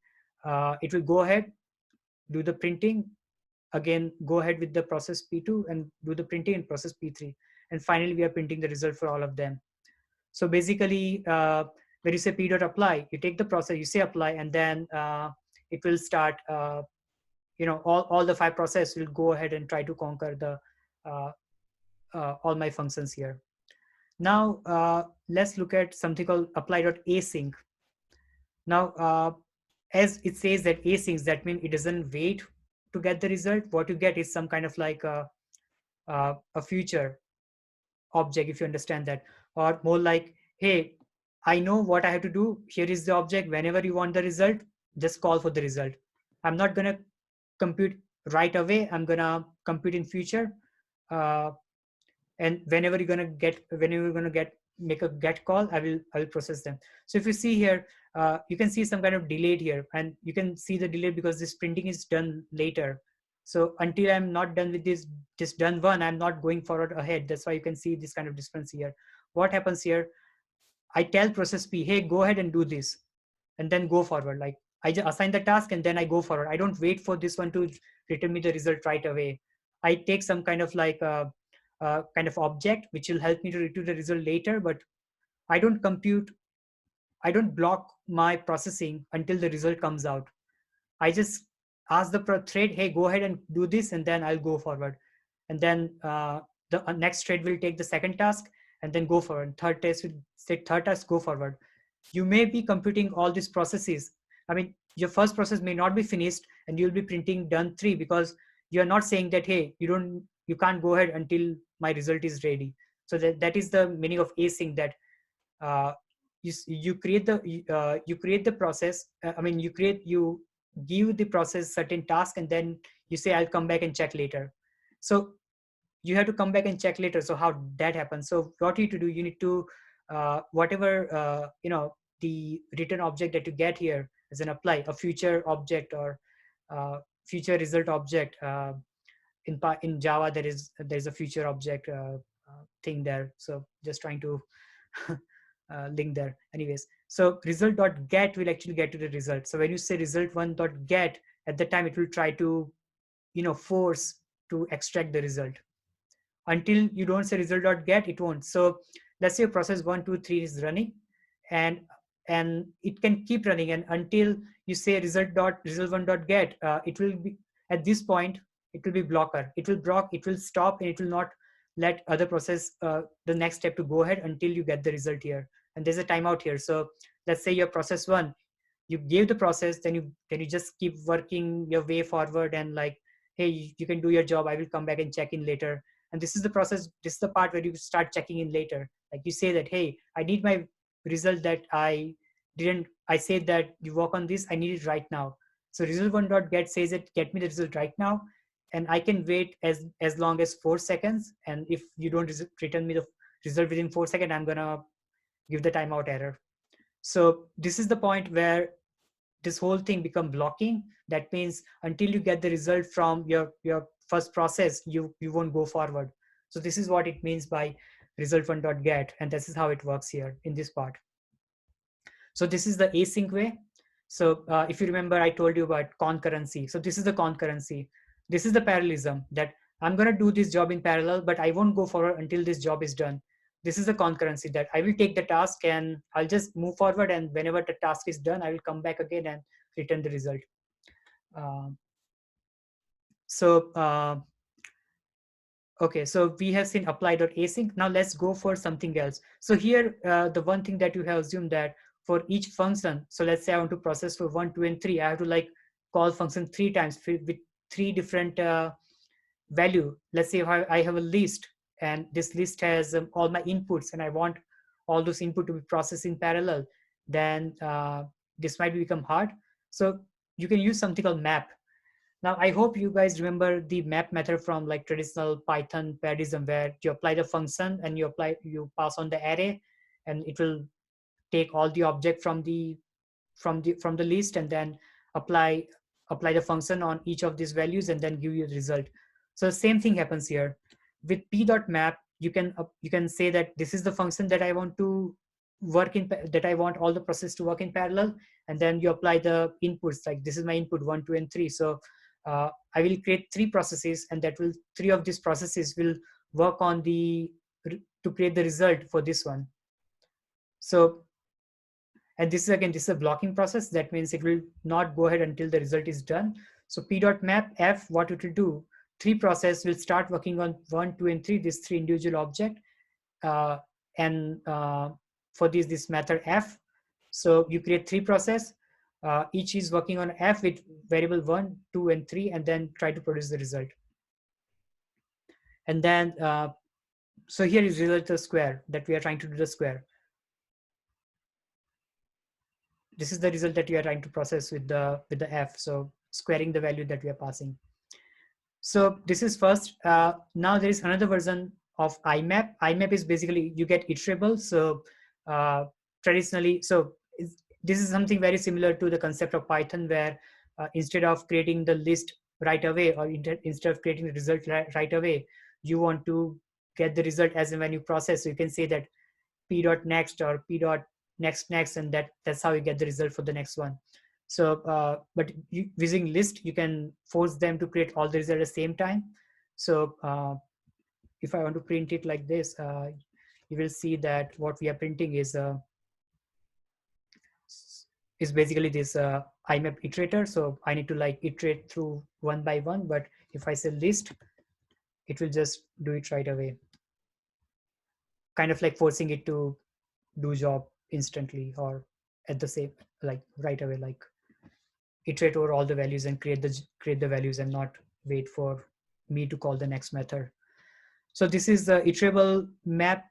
it will go ahead, do the printing, again go ahead with the process P2 and do the printing in process P3. And finally, we are printing the result for all of them. So basically, when you say p dot apply, you take the process, you say apply, and then it will start, all the 5 processes will go ahead and try to conquer the all my functions here. Now, let's look at something called apply.async. Now, as it says that async, that means it doesn't wait to get the result. What you get is some kind of like a future object, if you understand that, or more like, hey, I know what I have to do. Here is the object. Whenever you want the result, just call for the result. I'm not going to compute right away. I'm going to compute in future. And whenever you're going to make a get call, I will process them. So if you see here, you can see some kind of delay here, and you can see the delay because this printing is done later. So until I'm not done with this done one, I'm not going forward ahead. That's why you can see this kind of difference here. What happens here? I tell process P, hey, go ahead and do this, and then go forward. Like, I just assign the task and then I go forward. I don't wait for this one to return me the result right away. I take some kind of like kind of object which will help me to retrieve the result later, but I don't block my processing until the result comes out. I just ask the thread, hey, go ahead and do this, and then I'll go forward. And then the next thread will take the second task and then go forward. Third task will say third task, go forward. You may be computing all these processes. I mean, your first process may not be finished and you'll be printing done 3, because you're not saying that, hey, you can't go ahead until my result is ready. So that is the meaning of async, that uh, you create the process. You give the process certain task, and then you say, I'll come back and check later. So you have to come back and check later. So how that happens? So what you need to do, you need to whatever the return object that you get here as an apply, a future object or future result object. In Java, there's a future object thing there. So just trying to link there. Anyways, so result.get will actually get to the result. So when you say result1.get, at the time it will try to force to extract the result. Until you don't say result.get, it won't. So let's say process 1, 2, 3 is running, and it can keep running, and until you say result1.get, it will be, at this point, it will be blocker. It will block, it will stop, and it will not let other process the next step to go ahead until you get the result here. And there's a timeout here. So let's say your process 1, you gave the process, then you just keep working your way forward, and like, hey, you can do your job, I will come back and check in later. And this is the process, this is the part where you start checking in later. Like you say that, hey, I need my result that I said that you work on this, I need it right now. So result1.get says it, get me the result right now, and I can wait as long as 4 seconds. And if you don't return me the result within 4 seconds, I'm gonna give the timeout error. So this is the point where this whole thing become blocking. That means until you get the result from your first process, you won't go forward. So this is what it means by result1.get, and this is how it works here in this part. So this is the async way. So if you remember, I told you about concurrency. So this is the concurrency. This is the parallelism, that I'm going to do this job in parallel, but I won't go forward until this job is done. This is the concurrency, that I will take the task and I'll just move forward, and whenever the task is done, I will come back again and return the result. So okay, so we have seen apply.async. Now let's go for something else. So here, the one thing that you have assumed, that for each function, so let's say I want to process for 1, 2, and 3, I have to like call function 3 times with 3 different value. Let's say if I have a list, and this list has all my inputs, and I want all those input to be processed in parallel, then this might become hard. So you can use something called map. Now, I hope you guys remember the map method from like traditional Python parallelism, where you apply the function and you pass on the array, and it will take all the object from the list, and then apply the function on each of these values, and then give you the result. So same thing happens here with p.map. You can say that this is the function that I want to work in, that I want all the process to work in parallel, and then you apply the inputs, like this is my input 1, 2, and 3. So I will create 3 processes, and that will 3 of these processes will work on to create the result for this one. So, and this is a blocking process. That means it will not go ahead until the result is done. So p.map f, what it will do, 3 process will start working on 1, 2, and 3, these 3 individual object, and for this method f. So you create 3 process, each is working on f with variable 1, 2, and 3, and then try to produce the result. And then so here is result the square, that we are trying to do the square. This is the result that we are trying to process with the f. So squaring the value that we are passing. So this is first. Now there is another version of IMAP. IMAP is basically you get iterable. So traditionally, so this is something very similar to the concept of Python, where instead of creating the list right away, or instead of creating the result right away, you want to get the result as and when you process. So you can say that p.next or p.next, and that's how you get the result for the next one. So but using list, you can force them to create all the results at the same time. So if I want to print it like this, you will see that what we are printing is is basically this IMAP iterator. So I need to like iterate through one by one, but if I say list, it will just do it right away. Kind of like forcing it to do job instantly or at the same, like right away, like iterate over all the values and create the values and not wait for me to call the next method. So this is the iterable map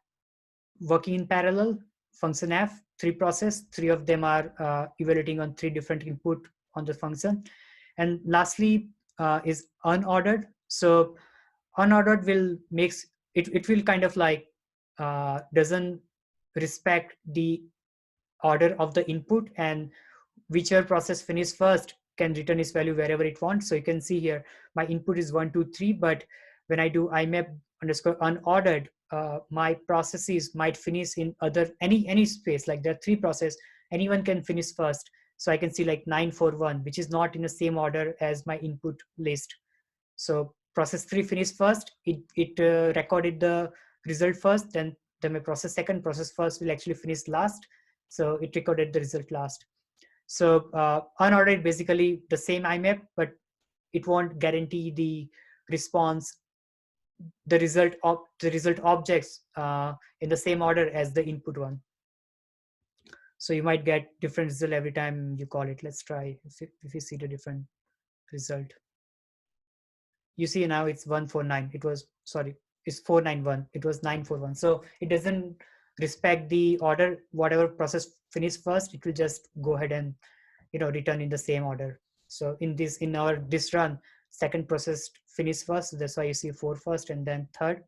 working in parallel. Function f, three process, three of them are evaluating on three different input on the function. And lastly is unordered. So unordered will makes it will kind of like doesn't respect the order of the input, and whichever process finish first can return its value wherever it wants. So you can see here my input is 1 2 3, but when I do imap underscore unordered, my processes might finish in other any space. Like there are three process, anyone can finish first. So I can see like 941, which is not in the same order as my input list. So process 3 finished first, it recorded the result first, then my process second, process first will actually finish last, so it recorded the result last. So unordered basically the same IMAP, but it won't guarantee the response, the result objects in the same order as the input one. So you might get different result every time you call it. Let's try if you see the different result. You see now it's 149. It was, sorry, it's 491. It was 941. So it doesn't respect the order. Whatever process finish first, it will just go ahead and return in the same order. So in our this run, second process finish first, so that's why you see 4 first, and then third,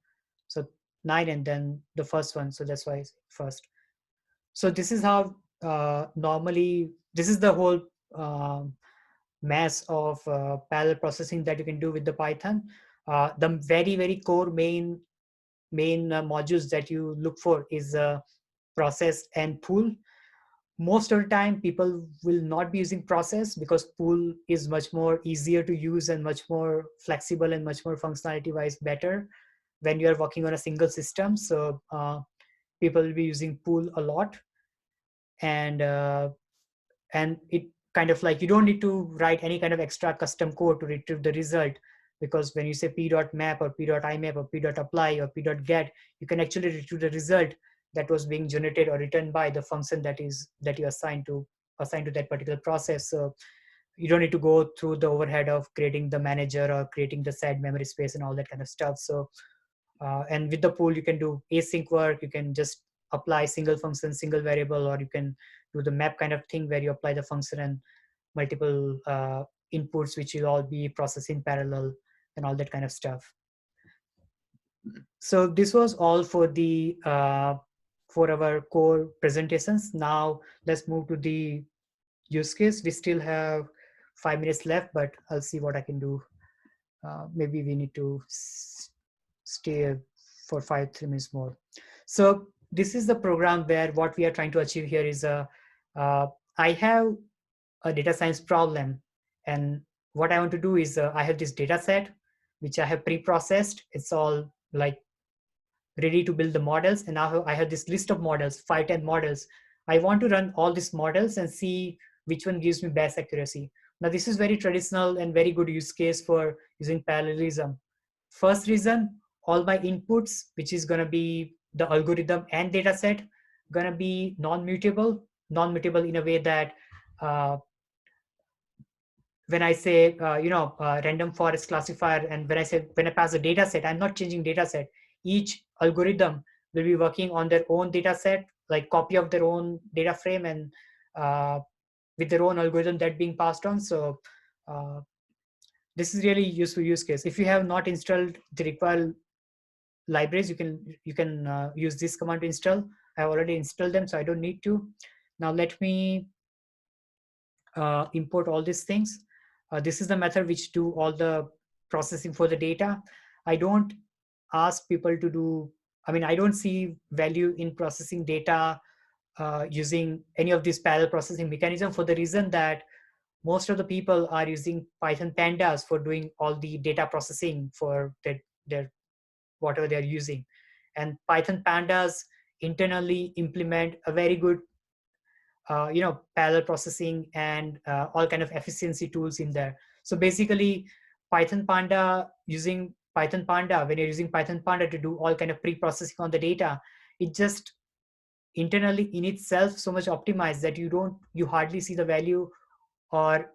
so 9, and then the first one, so that's why it's first. So this is how normally, this is the whole mass of parallel processing that you can do with the Python. The very core main modules that you look for is process and pool. Most of the time people will not be using process because pool is much more easier to use and much more flexible and much more functionality wise better when you are working on a single system. So people will be using pool a lot, and it kind of like, you don't need to write any kind of extra custom code to retrieve the result, because when you say p.map or p.imap or p.apply or p.get, you can actually retrieve the result that was being generated or written by the function that you assigned to that particular process. So you don't need to go through the overhead of creating the manager or creating the set memory space and all that kind of stuff. So and with the pool, you can do async work. You can just apply single function, single variable, or you can do the map kind of thing where you apply the function and multiple inputs, which will all be processed in parallel and all that kind of stuff. So this was all for the for our core presentations. Now let's move to the use case. We still have 5 minutes left, but I'll see what I can do. Maybe we need to stay for 3 minutes more. So this is the program where what we are trying to achieve here is I have a data science problem, and what I want to do is I have this data set which I have pre-processed. It's all like ready to build the models, and now I have this list of models, 5-10 models. I want to run all these models and see which one gives me best accuracy. Now this is very traditional and very good use case for using parallelism. First reason, all my inputs, which is going to be the algorithm and data set, going to be non-mutable in a way that when I say, random forest classifier, and when I pass a data set, I'm not changing data set. Each algorithm will be working on their own data set, like copy of their own data frame, and with their own algorithm that being passed on. So this is really useful use case. If you have not installed the required libraries, you can use this command to install. I have already installed them, so I don't need to. Now let me import all these things. This is the method which do all the processing for the data. I don't ask people to do, I don't see value in processing data using any of these parallel processing mechanism, for the reason that most of the people are using Python pandas for doing all the data processing for their whatever they're using. And Python pandas internally implement a very good parallel processing and all kind of efficiency tools in there. So basically, Python Panda using Python Panda, when you're using Python Panda to do all kind of pre-processing on the data, it just internally in itself so much optimized that you hardly see the value or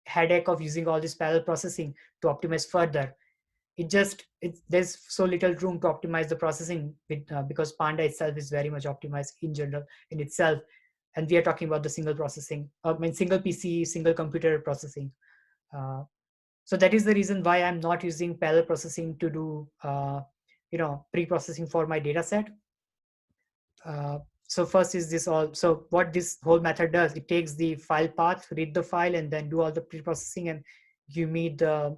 headache of using all this parallel processing to optimize further. There's so little room to optimize the processing because Panda itself is very much optimized in general in itself, and we are talking about the single processing, single PC, single computer processing. So that is the reason why I'm not using parallel processing to do pre-processing for my data set. So first is this all. So what this whole method does, it takes the file path, read the file, and then do all the pre-processing and give me the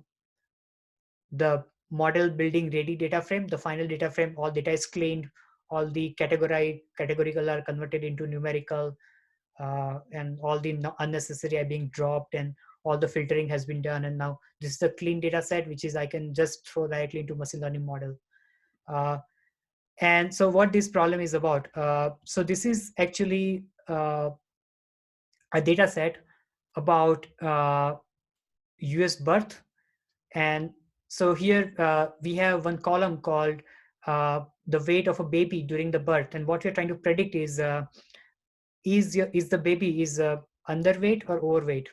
model building ready data frame, the final data frame. All data is cleaned, all the categorical are converted into numerical, and all the unnecessary are being dropped, and all the filtering has been done. And now this is the clean data set, which is I can just throw directly into machine learning model. And so what this problem is about, so this is actually a data set about US birth. And so here we have one column called the weight of a baby during the birth. And what we're trying to predict is the baby is underweight or overweight.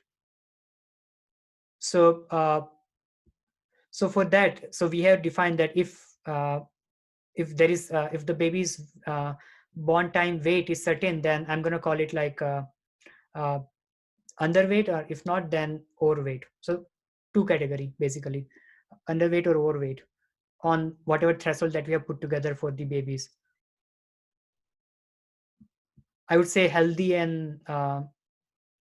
So so for that, so we have defined that if there is if the baby's born time weight is certain, then I'm going to call it like underweight, or if not, then overweight. So two category basically, underweight or overweight, on whatever threshold that we have put together for the babies. I would say healthy and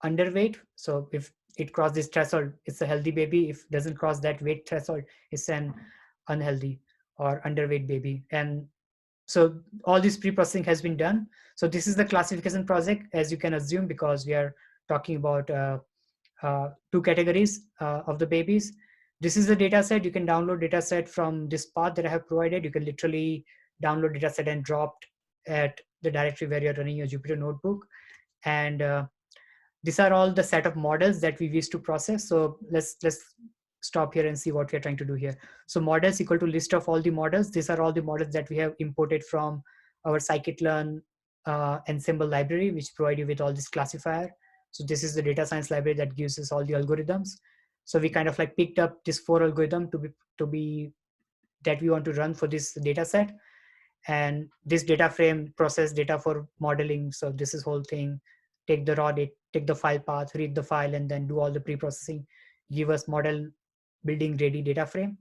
underweight. So if it crosses this threshold, it's a healthy baby. If it doesn't cross that weight threshold, it's an unhealthy or underweight baby. And so all this pre-processing has been done. So this is the classification project, as you can assume, because we are talking about two categories of the babies. This is the data set. You can download data set from this path that I have provided. You can literally download data set and drop at the directory where you're running your Jupyter notebook. And these are all the set of models that we wish to process. So let's stop here and see what we're trying to do here. So models equal to list of all the models. These are all the models that we have imported from our scikit-learn ensemble library, which provide you with all this classifier. So this is the data science library that gives us all the algorithms. So we kind of like picked up this 4 algorithm to be that we want to run for this data set. And this data frame process data for modeling. So this is whole thing, take the raw data, take the file path, read the file, and then do all the pre-processing, give us model building ready data frame.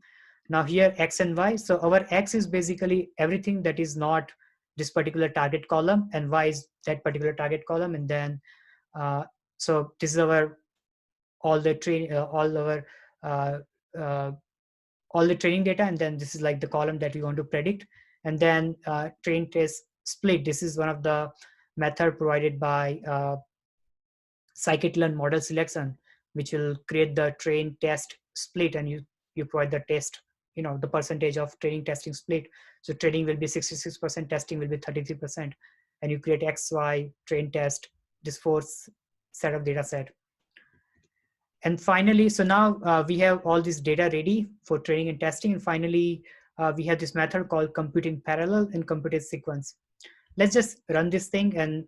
Now here X and Y. So our X is basically everything that is not this particular target column, and Y is that particular target column. And then so this is our all the training data, and then this is like the column that we want to predict. And then train test split. This is one of the method provided by scikit-learn model selection, which will create the train test split, and you provide the test, the percentage of training testing split. So training will be 66%, testing will be 33%, and you create XY train test, this 4 set of data set. And finally, so now we have all this data ready for training and testing. And finally, we have this method called compute in parallel and compute in sequence. Let's just run this thing and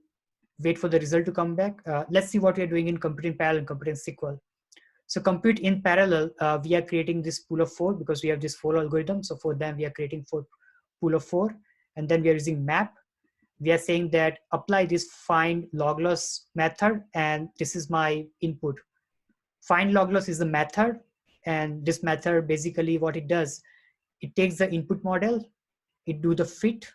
wait for the result to come back. Let's see what we're doing in compute in parallel and compute in sequel. So compute in parallel, we are creating this pool of 4 because we have this 4 algorithms. So for them, we are creating pool of 4. And then we are using map. We are saying that apply this find log loss method, and this is my input. Find log loss is the method, and this method basically what it does, it takes the input model, it do the fit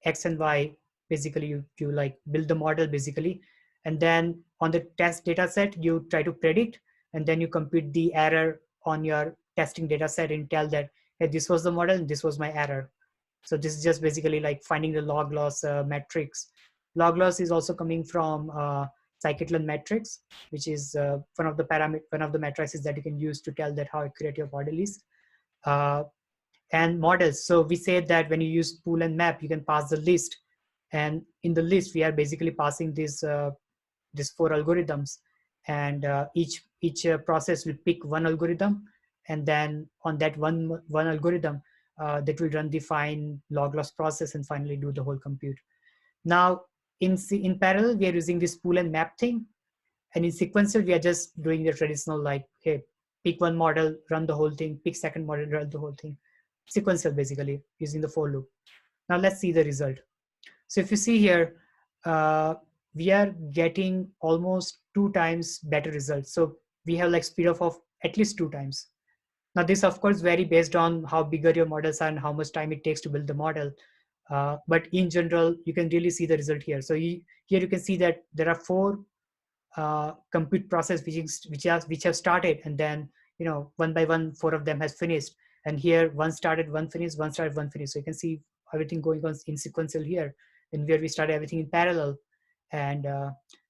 X and Y. Basically you like build the model basically, and then on the test data set you try to predict, and then you compute the error on your testing data set and tell that, hey, this was the model and this was my error. So this is just basically like finding the log loss metrics. Log loss is also coming from scikit-learn metrics, which is one of the matrices that you can use to tell that how accurate your model is. And models. So we said that when you use pool and map, you can pass the list, and in the list we are basically passing this these 4 algorithms, and each process will pick one algorithm, and then on that one algorithm, that will run the fine log loss process and finally do the whole compute. Now, in parallel, we are using this pool and map thing, and in sequential, we are just doing the traditional, like, hey, pick one model, run the whole thing, pick second model, run the whole thing. Sequential, basically, using the for loop. Now let's see the result. So if you see here, uh, we are getting almost 2 times better results. So we have like speed of at least 2 times. Now this of course vary based on how bigger your models are and how much time it takes to build the model. But in general, you can really see the result here. So here you can see that there are 4 compute process which have started, and then one by one 4 of them has finished. And here one started, one finished, one started, one finished. So you can see everything going on in sequential here, and where we started everything in parallel. And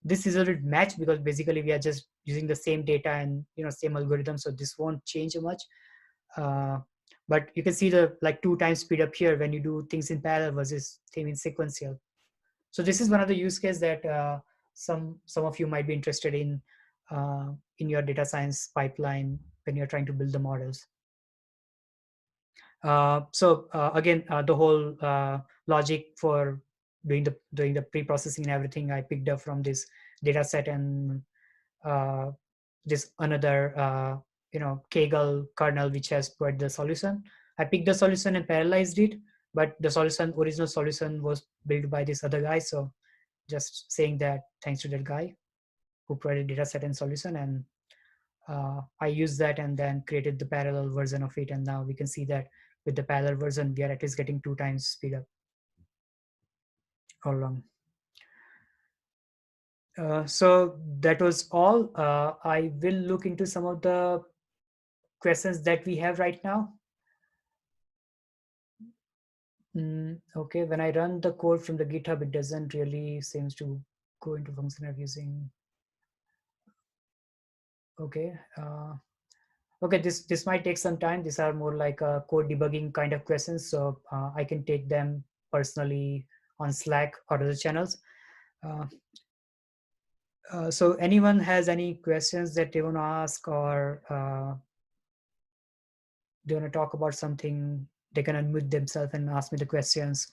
this is a little match because basically we are just using the same data and same algorithm, so this won't change much. uh, but you can see the like 2 times speed up here when you do things in parallel versus thing in sequential. So this is one of the use case that some of you might be interested in your data science pipeline when you're trying to build the models. Again, the whole logic for doing the pre-processing and everything I picked up from this data set, and uh, this another Kaggle kernel which has provided the solution. I picked the solution and parallelized it, but the original solution was built by this other guy. So just saying that thanks to that guy who provided data set and solution, and I used that and then created the parallel version of it. And now we can see that with the parallel version, we are at least getting 2 times speed up all along. So that was all. I will look into some of the questions that we have right now. Okay, when I run the code from the GitHub, it doesn't really seems to go into function of using. Okay. Okay, this might take some time. These are more like code debugging kind of questions, so I can take them personally on Slack or other channels. So anyone has any questions that they want to ask, or they want to talk about something, they can unmute themselves and ask me the questions.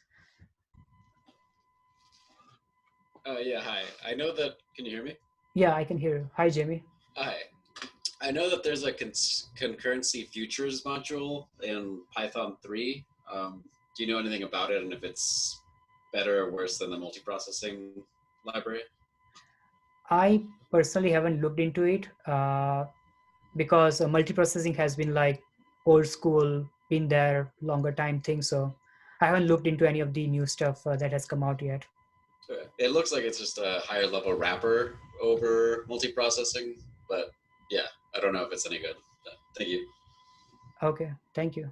Yeah, hi. I know that, can you hear me? Yeah, I can hear you. Hi, Jamie. Hi. I know that there's a concurrency futures module in Python 3. Do you know anything about it, and if it's better or worse than the multiprocessing library? I personally haven't looked into it because multiprocessing has been like old school, been there longer time thing. So I haven't looked into any of the new stuff that has come out yet. It looks like it's just a higher level wrapper over multiprocessing, but yeah, I don't know if it's any good. Thank you. Okay, thank you.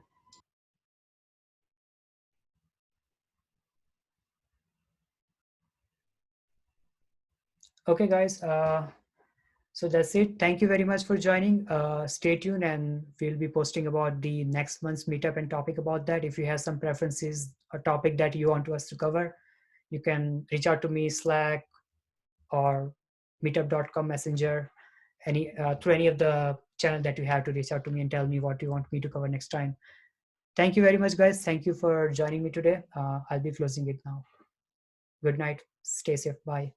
Okay, guys. So that's it. Thank you very much for joining. Stay tuned, and we'll be posting about the next month's meetup and topic about that. If you have some preferences or topic that you want us to cover, you can reach out to me Slack or meetup.com messenger, through any of the channel that you have to reach out to me and tell me what you want me to cover next time. Thank you very much, guys. Thank you for joining me today. I'll be closing it now. Good night. Stay safe. Bye.